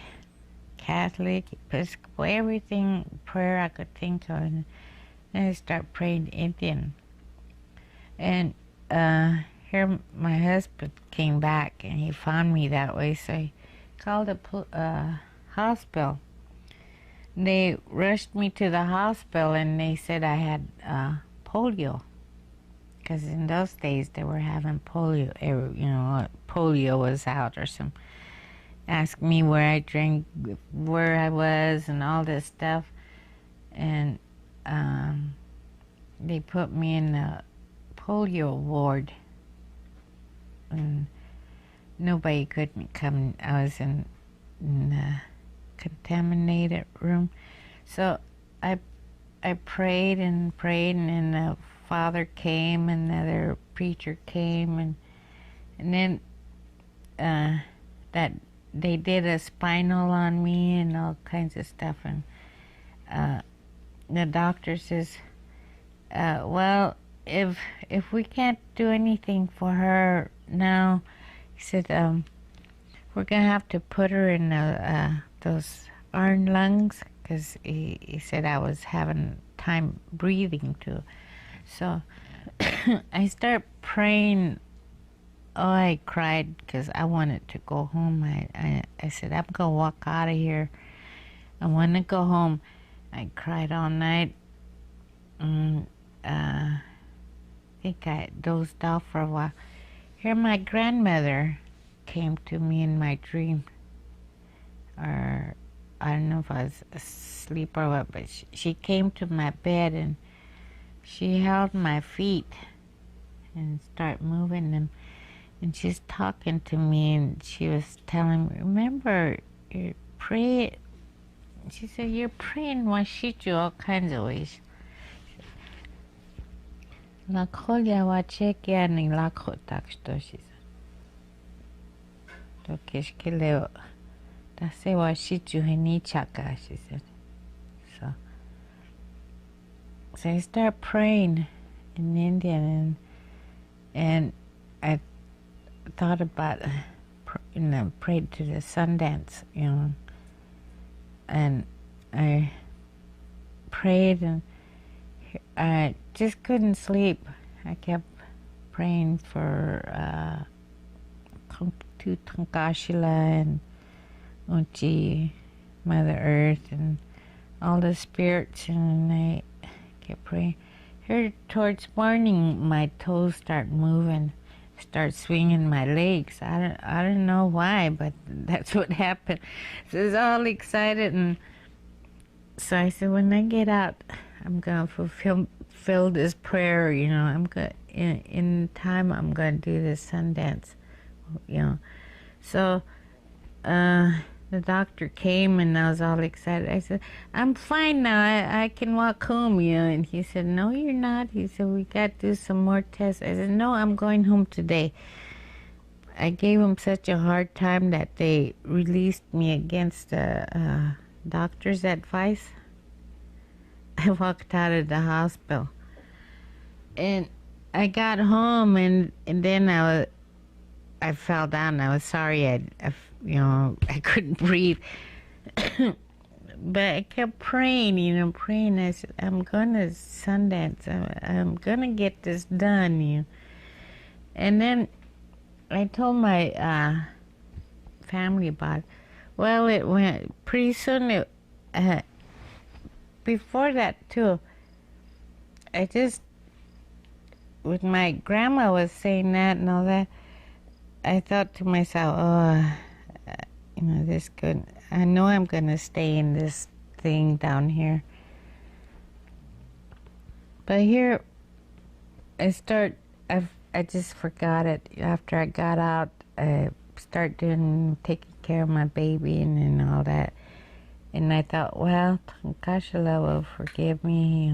Catholic, Episcopal, everything prayer I could think of. And then I started praying Indian. And here my husband came back, and he found me that way, so he called a hospital. They rushed me to the hospital, and they said I had polio, because in those days they were having polio. Polio was out or some. Asked me where I drank, where I was, and all this stuff, and they put me in the polio ward, and nobody couldn't come. I was in the contaminated room. So I prayed and prayed, and then the father came, and the other preacher came, and then that they did a spinal on me and all kinds of stuff, and the doctor says, well, if we can't do anything for her now, he said, we're gonna have to put her in those iron lungs, because he said I was having time breathing too. So I started praying. Oh, I cried because I wanted to go home. I said, I'm gonna walk out of here. I want to go home. I cried all night. I think I dozed off for a while. Here my grandmother came to me in my dream, or I don't know if I was asleep or what, but she came to my bed, and she held my feet and started moving them, and she's talking to me, and she was telling me, remember, you're praying. She said, you're praying Washichu all kinds of ways. La kolia wa chekia ni la kotaksto, she said. Tokeshkeleo. Tase Washichu heni chaka, she said. So I started praying in Indian, and I thought about, prayed to the Sundance, and I prayed, and I just couldn't sleep. I kept praying for Tunkashila and Uchi, Mother Earth, and all the spirits, and I kept praying. Here towards morning, my toes start moving, start swinging my legs. I don't know why, but that's what happened. So I was all excited, and so I said, when I get out, I'm gonna fulfill this prayer. I'm gonna in time. I'm gonna do this Sundance. So the doctor came, and I was all excited. I said, I'm fine now. I can walk home, And he said, no, you're not. He said, we got to do some more tests. I said, no, I'm going home today. I gave him such a hard time that they released me against the doctor's advice. I walked out of the hospital. And I got home, and then I fell down. I was sorry. I couldn't breathe. But I kept praying, praying. I said, I'm going to Sundance. I'm going to get this done, And then I told my family about it. Well, it went pretty soon. Before that too, I just, when my grandma was saying that and all that, I thought to myself, this good. I know I'm gonna stay in this thing down here. But here, I just forgot it. After I got out, I started taking care of my baby and all that. And I thought, well, Tankashala will forgive me,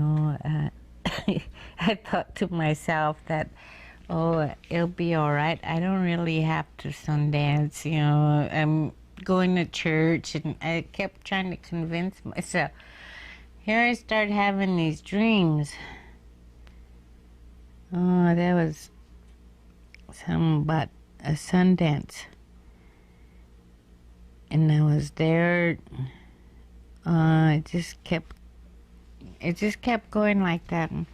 I thought to myself that, it'll be all right. I don't really have to Sundance, I'm going to church, and I kept trying to convince myself. Here I started having these dreams. Oh, that was something about a Sundance. And I was there. It just kept going like that. And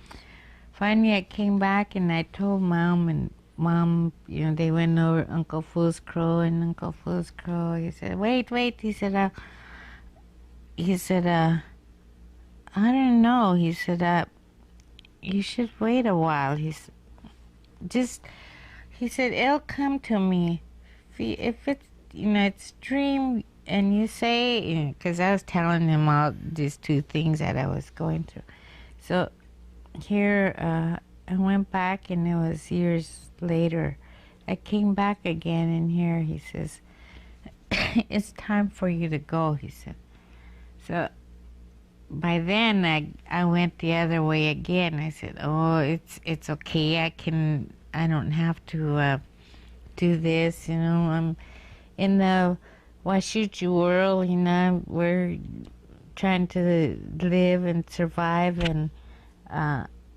finally, I came back and I told Mom, they went over Uncle Fool's Crow, and Uncle Fool's Crow, he said, wait, he said, I don't know, he said, you should wait a while, he said, it'll come to me, if it's, it's dream, and you say, because I was telling him all these two things that I was going through. So here, I went back, and it was years later. I came back again, and here he says, it's time for you to go, he said. So by then, I went the other way again. I said, it's okay. I don't have to do this, I'm in the Washuchu world, we're trying to live and survive, and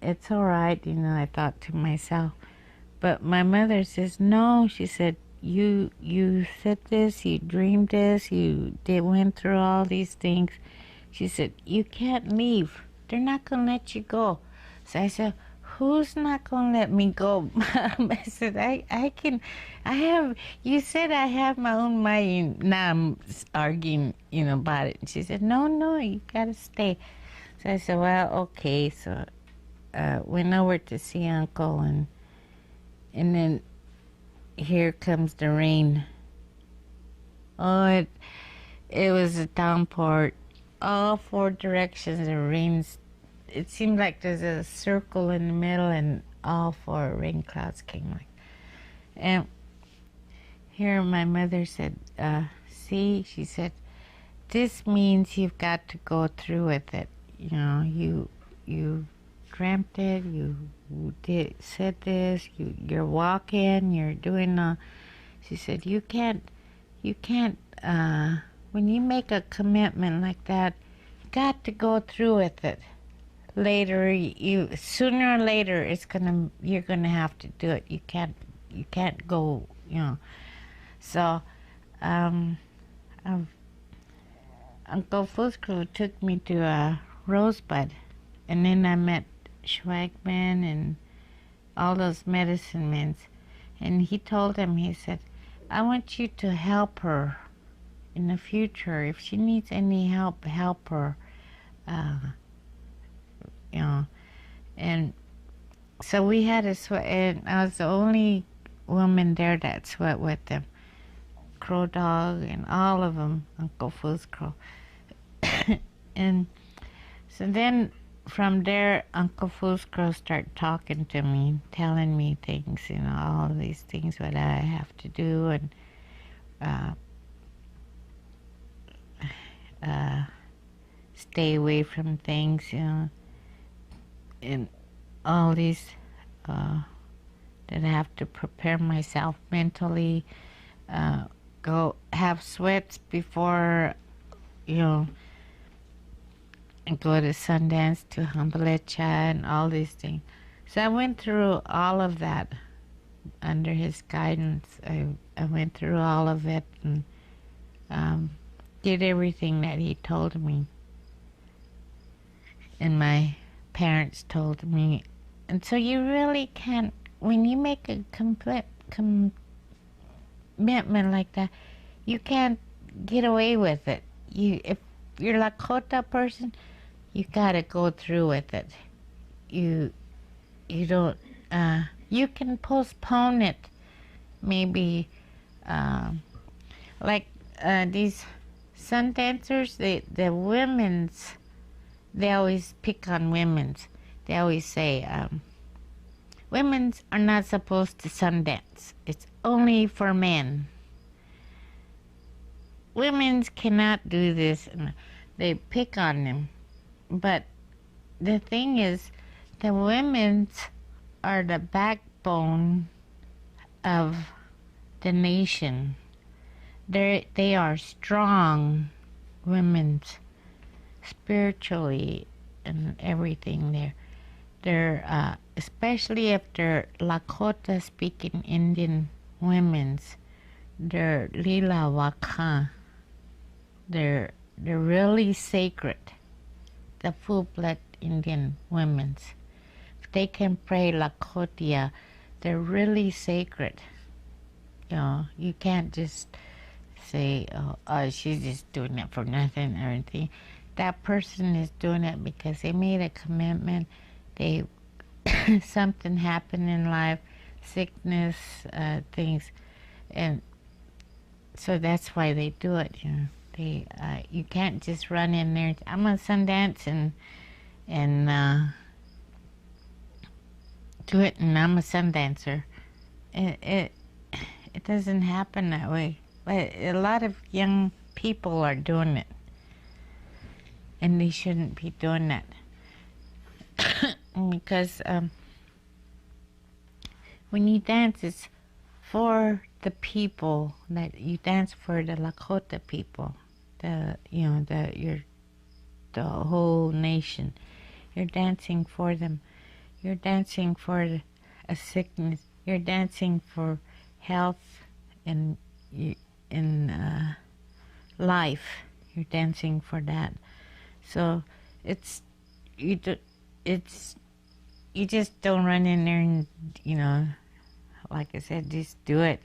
it's all right, I thought to myself. But my mother says, no, she said, you said this, you dreamed this, went through all these things. She said, you can't leave. They're not going to let you go. So I said, who's not going to let me go, Mom? I said, you said I have my own mind. Now I'm arguing, about it. And she said, no, you got to stay. So I said, well, okay. So went over to see Uncle, and then here comes the rain. Oh, it was a downpour. All four directions, the rains. It seemed like there's a circle in the middle, and all four rain clouds came like. And here my mother said, see, she said, this means you've got to go through with it. You dreamt it, you said this, you're walking, you're doing she said, you can't, when you make a commitment like that, you got to go through with it. Later, sooner or later, you're gonna have to do it. You can't go, So, Uncle Fusco took me to Rosebud, and then I met Schweigman and all those medicine men, and he told him, he said, I want you to help her in the future. If she needs any help her. And so we had a sweat, and I was the only woman there that sweat with them. Crow Dog and all of them, Uncle Fool's Crow. And so then from there, Uncle Fool's Crow started talking to me, telling me things, all of these things what I have to do, and stay away from things, and all these that I have to prepare myself mentally, go have sweats before, and go to Sundance, to Hambalecha, and all these things. So I went through all of that under his guidance. I went through all of it, and did everything that he told me. And my parents told me. And so you really can't, when you make a complete commitment like that, you can't get away with it. If you're a Lakota person, you gotta go through with it. You don't. You can postpone it. Maybe, like these sun dancers. The women's. They always pick on women's. They always say, women's are not supposed to sun dance. It's only for men. Women's cannot do this, and they pick on them. But the thing is, the women's are the backbone of the nation. They are strong women's spiritually and everything. They're especially if they're Lakota speaking Indian women's. They're lila waka. They're really sacred. The full-blood Indian women's. If they can pray Lakota, they're really sacred. You know, you can't just say, oh, she's just doing it for nothing or anything. That person is doing it because they made a commitment. They something happened in life, sickness, things, and so that's why they do it. You know, you can't just run in there. I'm gonna Sundance and do it, and I'm a Sundancer. It doesn't happen that way. But a lot of young people are doing it, and they shouldn't be doing that because when you dance, it's for the people. That you dance for the Lakota people, the whole nation. You're dancing for them. You're dancing for a sickness. You're dancing for health and in life. You're dancing for that. So you just don't run in there and, you know, like I said, just do it.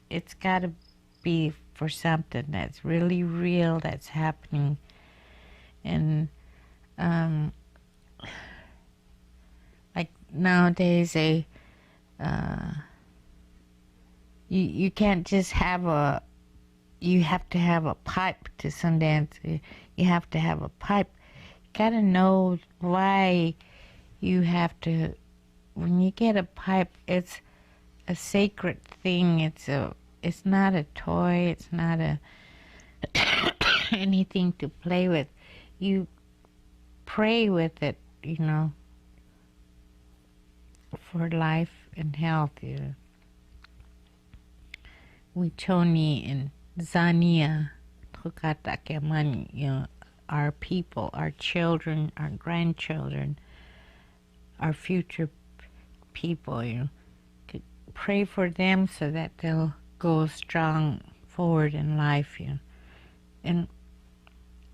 It's got to be for something that's really real, that's happening. And like nowadays, you can't just have you have to have a pipe to Sundance. You have to have a pipe. You gotta know why you have to. When you get a pipe, it's a sacred thing. It's not a toy. It's not anything to play with. You pray with it, you know, for life and health. You know. Wichoni and Zania, Tukatakemani, you know, our people, our children, our grandchildren, our future people, you know, could pray for them so that they'll go strong forward in life, you know. And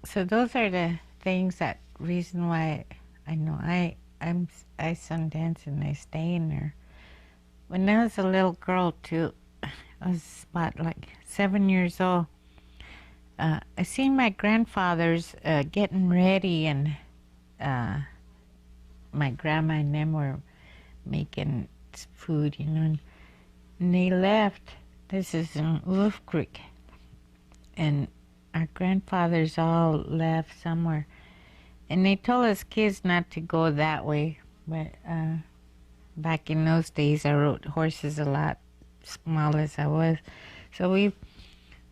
so those are the things, that reason why I know I Sundance and I stay in there. When I was a little girl too, I was about like 7 years old. I seen my grandfathers getting ready, and my grandma and them were making food, you know, and they left. This is in Wolf Creek, and our grandfathers all left somewhere, and they told us kids not to go that way. But back in those days, I rode horses a lot, small as I was, so a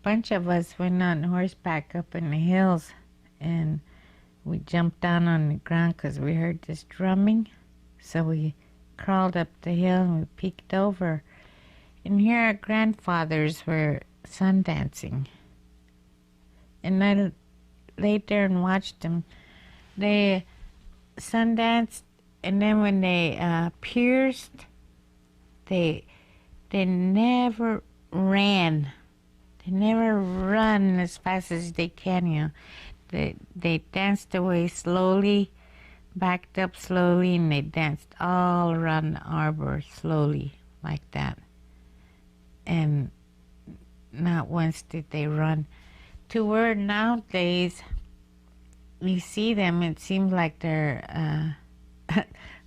bunch of us went on horseback up in the hills, and we jumped down on the ground because we heard this drumming. So we crawled up the hill and we peeked over, and here our grandfathers were sun dancing. And I laid there and watched them. They sun danced, and then when they pierced, they never ran. They never run as fast as they can, you know. They danced away slowly, backed up slowly, and they danced all around the arbor slowly, like that. And not once did they run. to where nowadays you see them, it seems like they're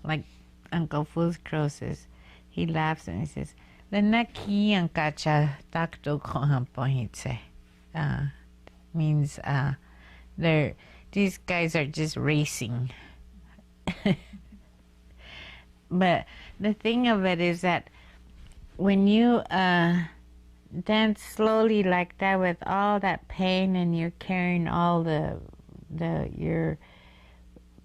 like Uncle Fuzcro says. He laughs and he says, "Lenaki ang kacha takto kohampohitse." Means these guys are just racing. But the thing of it is that when you dance slowly like that with all that pain, and you're carrying all your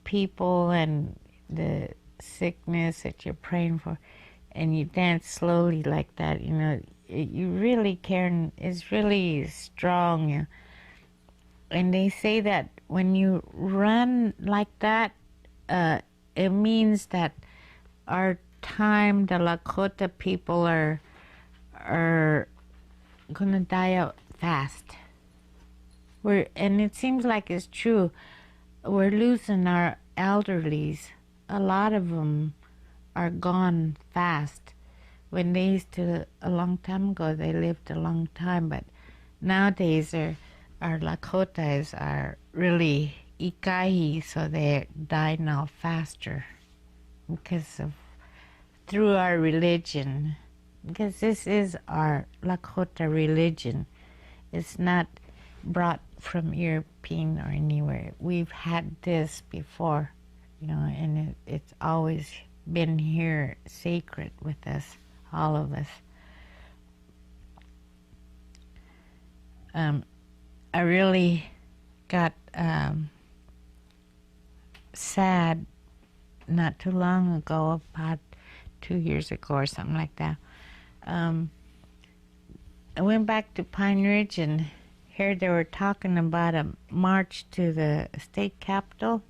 people and the sickness that you're praying for, and you dance slowly like that, you really care. It's really strong. And they say that when you run like that, it means that our time, the Lakota people are gonna die out fast. And it seems like it's true. We're losing our elderlies. A lot of them are gone fast. When they used to, a long time ago, they lived a long time, but nowadays our Lakotas are really ikai, so they die now faster through our religion. Because this is our Lakota religion. It's not brought from European or anywhere. We've had this before, and it's always been here sacred with us, all of us. I really got sad not too long ago, about 2 years ago or something like that. I went back to Pine Ridge and here they were talking about a march to the state capitol,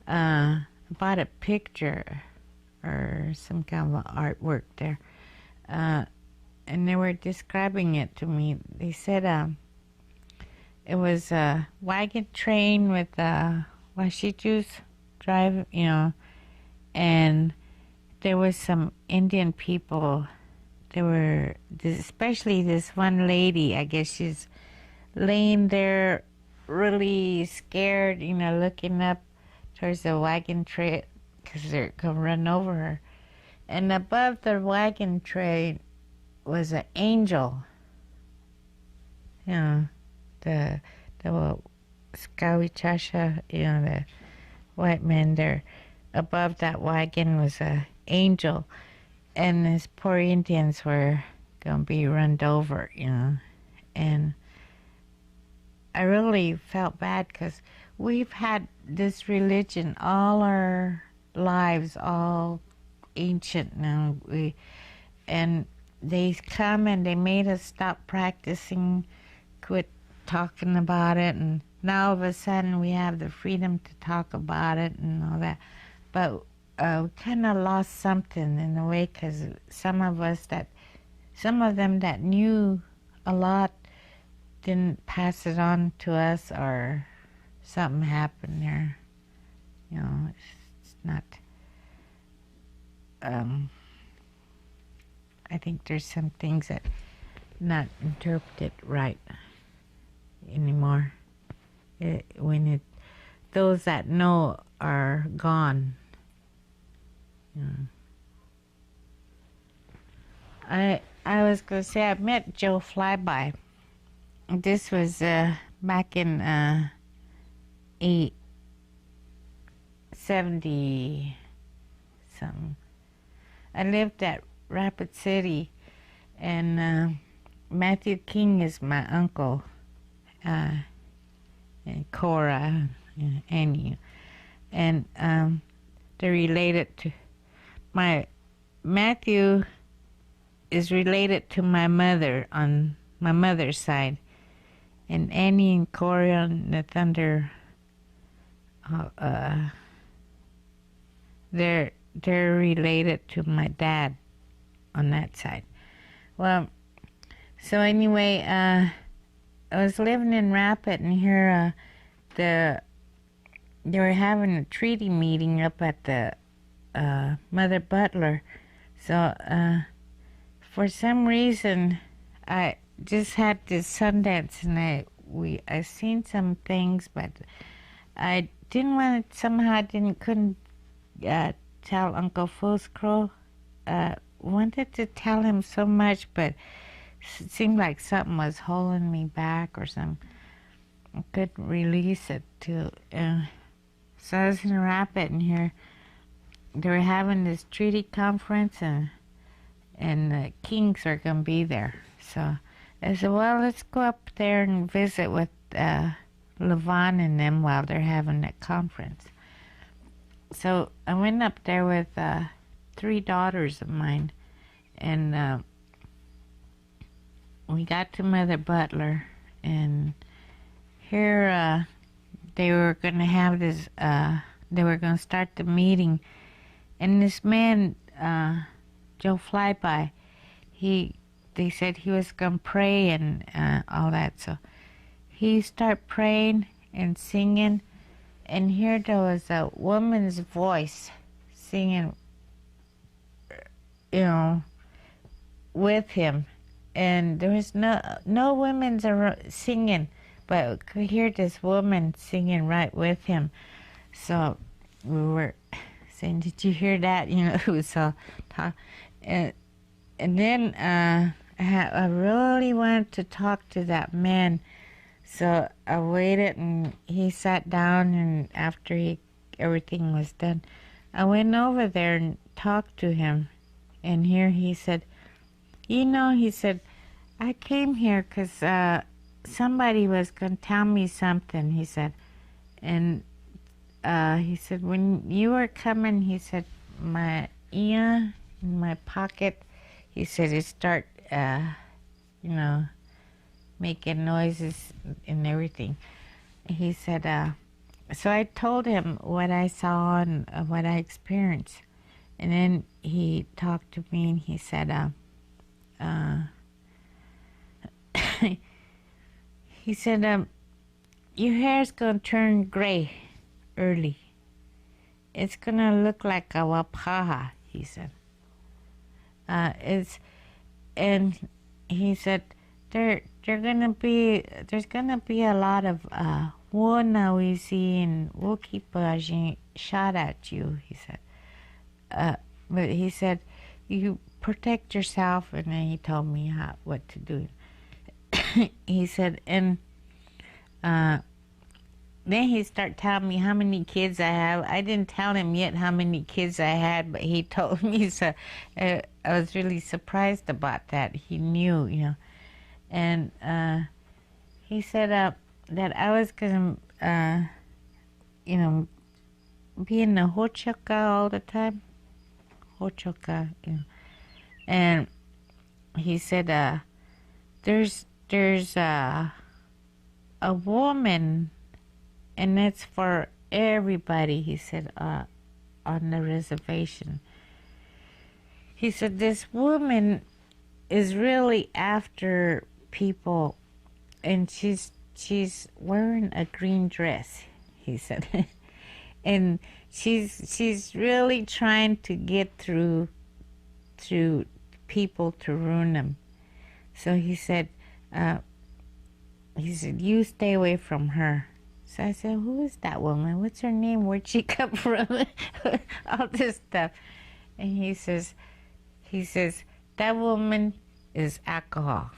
about a picture or some kind of artwork there. And they were describing it to me. They said it was a wagon train with washijus drive, and there was some Indian people. There were, especially this one lady, I guess she's laying there really scared, looking up towards the wagon train because they're going to run over her. And above the wagon train was an angel. The Skawichasha, the white man there. Above that wagon was an angel. And these poor Indians were going to be run over, And I really felt bad because we've had this religion all our lives, all ancient now. And they come and they made us stop practicing, quit talking about it, and now all of a sudden we have the freedom to talk about it and all that. But we kind of lost something in a way, because some of them that knew a lot didn't pass it on to us, or something happened there. It's not. I think there's some things that not interpreted right anymore. Those that know are gone. I was going to say I met Joe Flyby. This was back in 70 something. I lived at Rapid City, and Matthew King is my uncle, and Cora and Annie, and they're related to Matthew is related to my mother on my mother's side, and Annie and Cora on the Thunder, they're related to my dad on that side. Well, so anyway, I was living in Rapid, and here they were having a treaty meeting up at the Mother Butler. So for some reason, I just had this Sundance, and I I seen some things, but I didn't want to, somehow I couldn't tell Uncle Foscrow. Wanted to tell him so much, but it seemed like something was holding me back or something. I couldn't release it to. So I was in Rapid here. They were having this treaty conference, and the kings are gonna be there. So I said, well, let's go up there and visit with Levon and them while they're having that conference. So I went up there with 3 daughters of mine, and we got to Mother Butler, and here they were going to have this, they were going to start the meeting, and this man, Joe Flyby, they said he was going to pray and all that, so he started praying and singing, and here there was a woman's voice singing, with him, and there was no women's singing, but I could hear this woman singing right with him. So we were saying, "Did you hear that?" It was all talk, and then I really wanted to talk to that man. So I waited, and he sat down, and after everything was done, I went over there and talked to him. And here he said, he said, I came here because somebody was going to tell me something, he said. And he said, when you were coming, he said, my ear in my pocket, he said, it start, making noises and everything. He said, so I told him what I saw and what I experienced. And then he talked to me and he said, he said, your hair's going to turn gray early. It's going to look like a wapaha, he said. And he said, there's gonna be a lot of wonawisi and wokipa shot at you, he said. But he said, you protect yourself, and then he told me what to do. He said, and then he started telling me how many kids I have. I didn't tell him yet how many kids I had, but he told me, so I was really surprised about that. He knew, And he said that I was going to, be in the hochaka all the time. Hochaka, And he said, there's a woman, and it's for everybody, he said, on the reservation. He said, this woman is really after people, and she's wearing a green dress, he said. And she's really trying to get through people to ruin them. So he said, you stay away from her. So I said, who is that woman? What's her name? Where'd she come from? All this stuff. And he says, that woman is alcohol.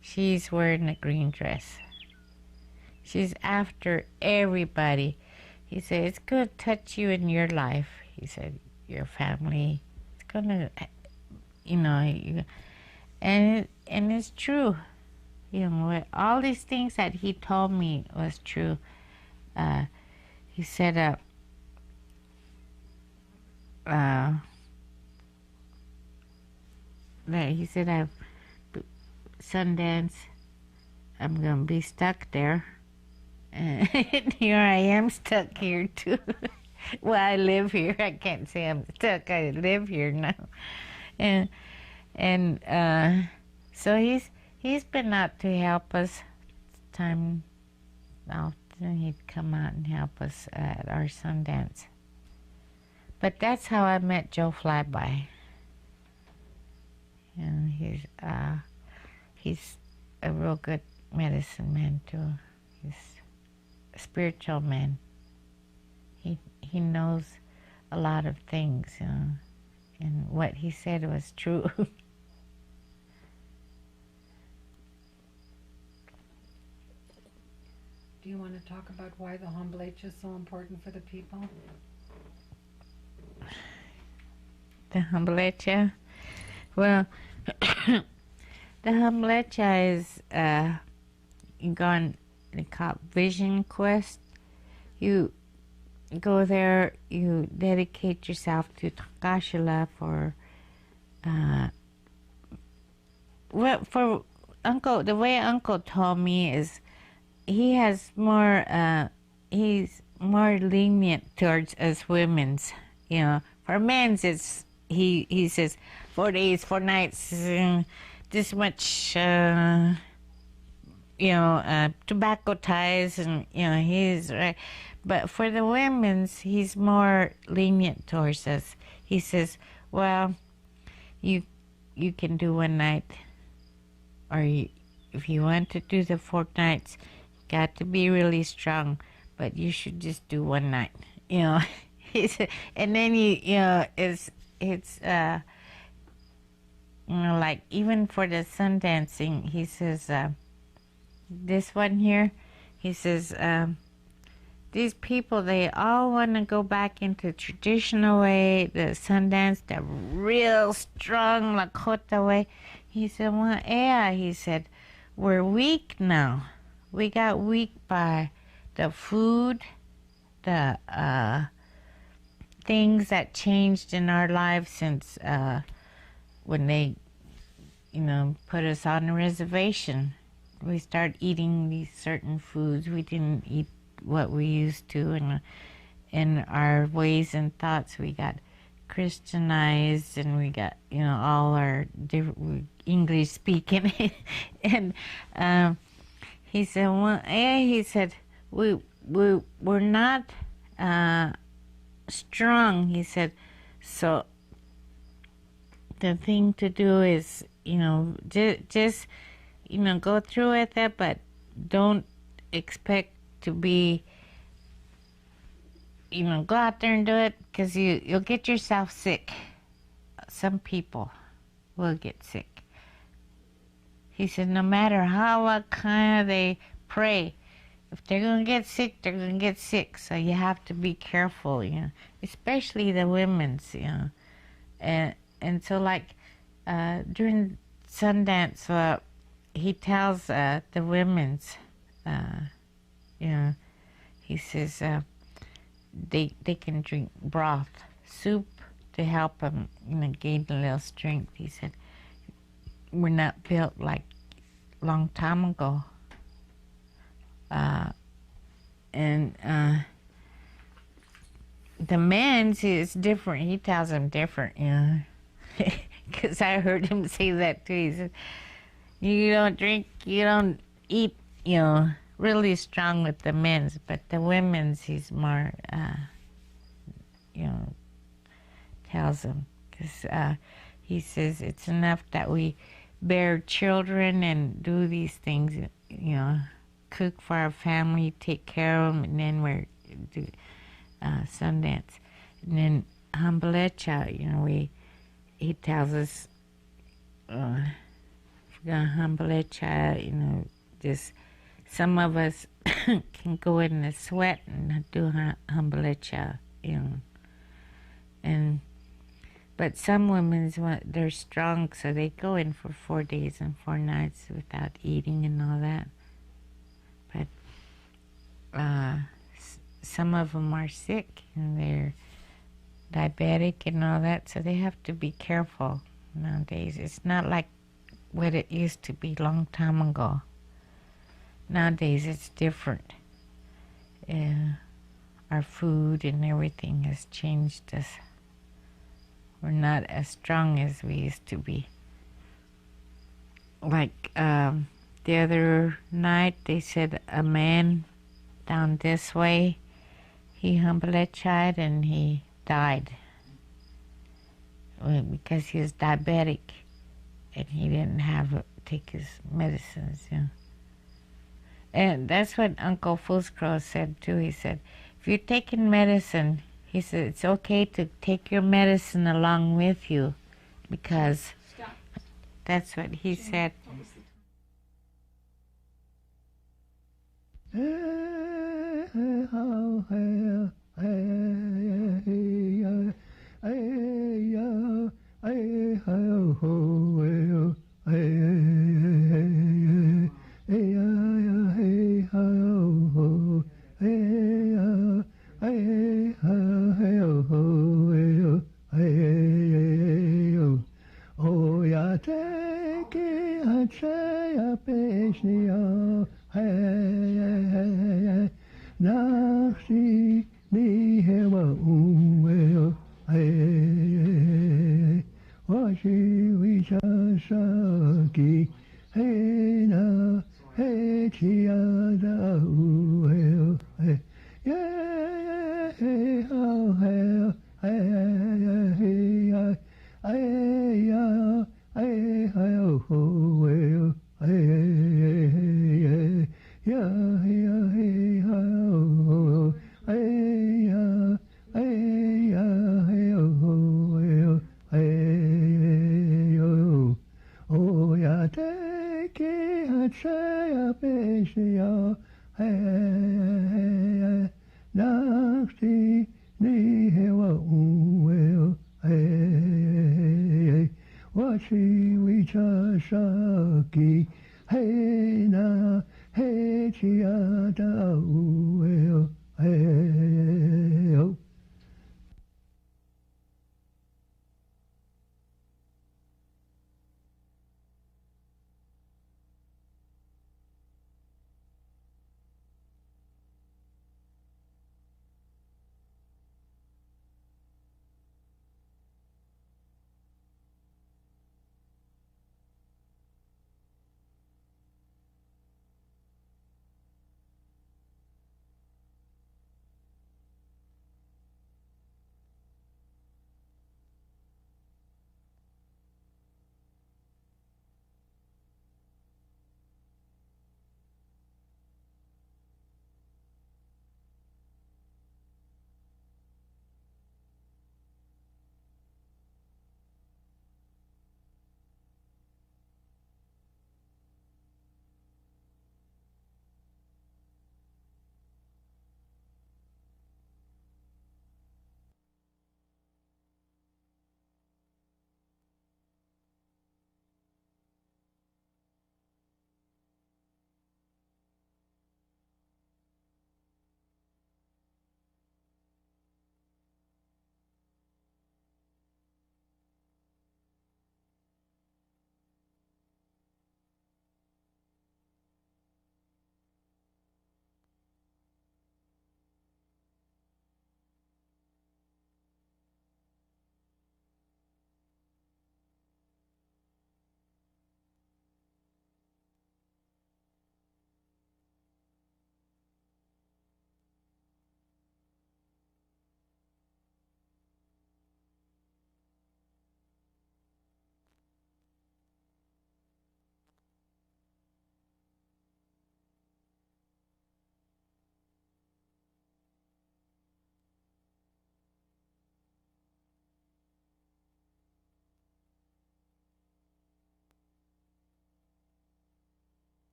She's wearing a green dress. She's after everybody. He said, it's going to touch you in your life. He said, your family. It's going to, and it's true. All these things that he told me was true. He said, he said, I've Sundance, I'm going to be stuck there. And here I am stuck here too. Well, I live here. I can't say I'm stuck. I live here now. And so he's been out to help us. Time often he'd come out and help us at our Sundance. But that's how I met Joe Flyby. And he's a real good medicine man too. He's a spiritual man. He knows a lot of things, you know, and what he said was true. Do you want to talk about why the Hamblecha is so important for the people? The Hamblecha? Well, the Hamblecha is, you go on, they call it Vision Quest. You go there, you dedicate yourself to Takashila for Uncle. The way Uncle told me is he has more, he's more lenient towards us women's. You know, for men's it's, he says 4 days, 4 nights, this much, tobacco ties, and, you know, he's right. But for the women's, he's more lenient towards us. He says, well, you can do 1 night, or if you want to do the 4 nights, got to be really strong, but you should just do 1 night, you know. And then it's like even for the sun dancing, he says, this one here, he says, these people, they all want to go back into traditional way, the Sundance, the real strong Lakota way. He said, well, yeah, he said, we're weak now. We got weak by the food, the things that changed in our lives since when they, put us on a reservation. We started eating these certain foods. We didn't eat what we used to, and in our ways and thoughts we got Christianized, and we got all our different English speaking. And he said, well, yeah, he said, we're not strong. He said, so the thing to do is just go through with it, but don't expect to be, go out there and do it, because you'll get yourself sick. Some people will get sick. He said, no matter what kind of they pray, if they're going to get sick, they're going to get sick. So you have to be careful, especially the women's, And so like during Sundance, he tells the women's, he says they can drink broth, soup, to help them, gain a little strength. He said, we're not built like long time ago. And the men's is different. He tells them different, because I heard him say that too. He said, you don't drink, you don't eat, really strong with the men's, but the women's he's more, tells them, because he says it's enough that we bear children and do these things, cook for our family, take care of them, and then we're do Sundance. And then Hamblecha, he tells us, Hamblecha, just some of us can go in the sweat and do Hamblecha, but some women, they're strong, so they go in for 4 days and 4 nights without eating and all that. But some of them are sick and they're diabetic and all that, so they have to be careful nowadays. It's not like what it used to be long time ago. Nowadays it's different. Our food and everything has changed us. We're not as strong as we used to be. Like the other night, they said a man down this way, he Hamblechied and he died because he was diabetic and he didn't have to take his medicines. And that's what Uncle Footscrow said too. He said, if you're taking medicine, he said it's okay to take your medicine along with you, because Stop. that's what he Shane, said. what was the time? Hey,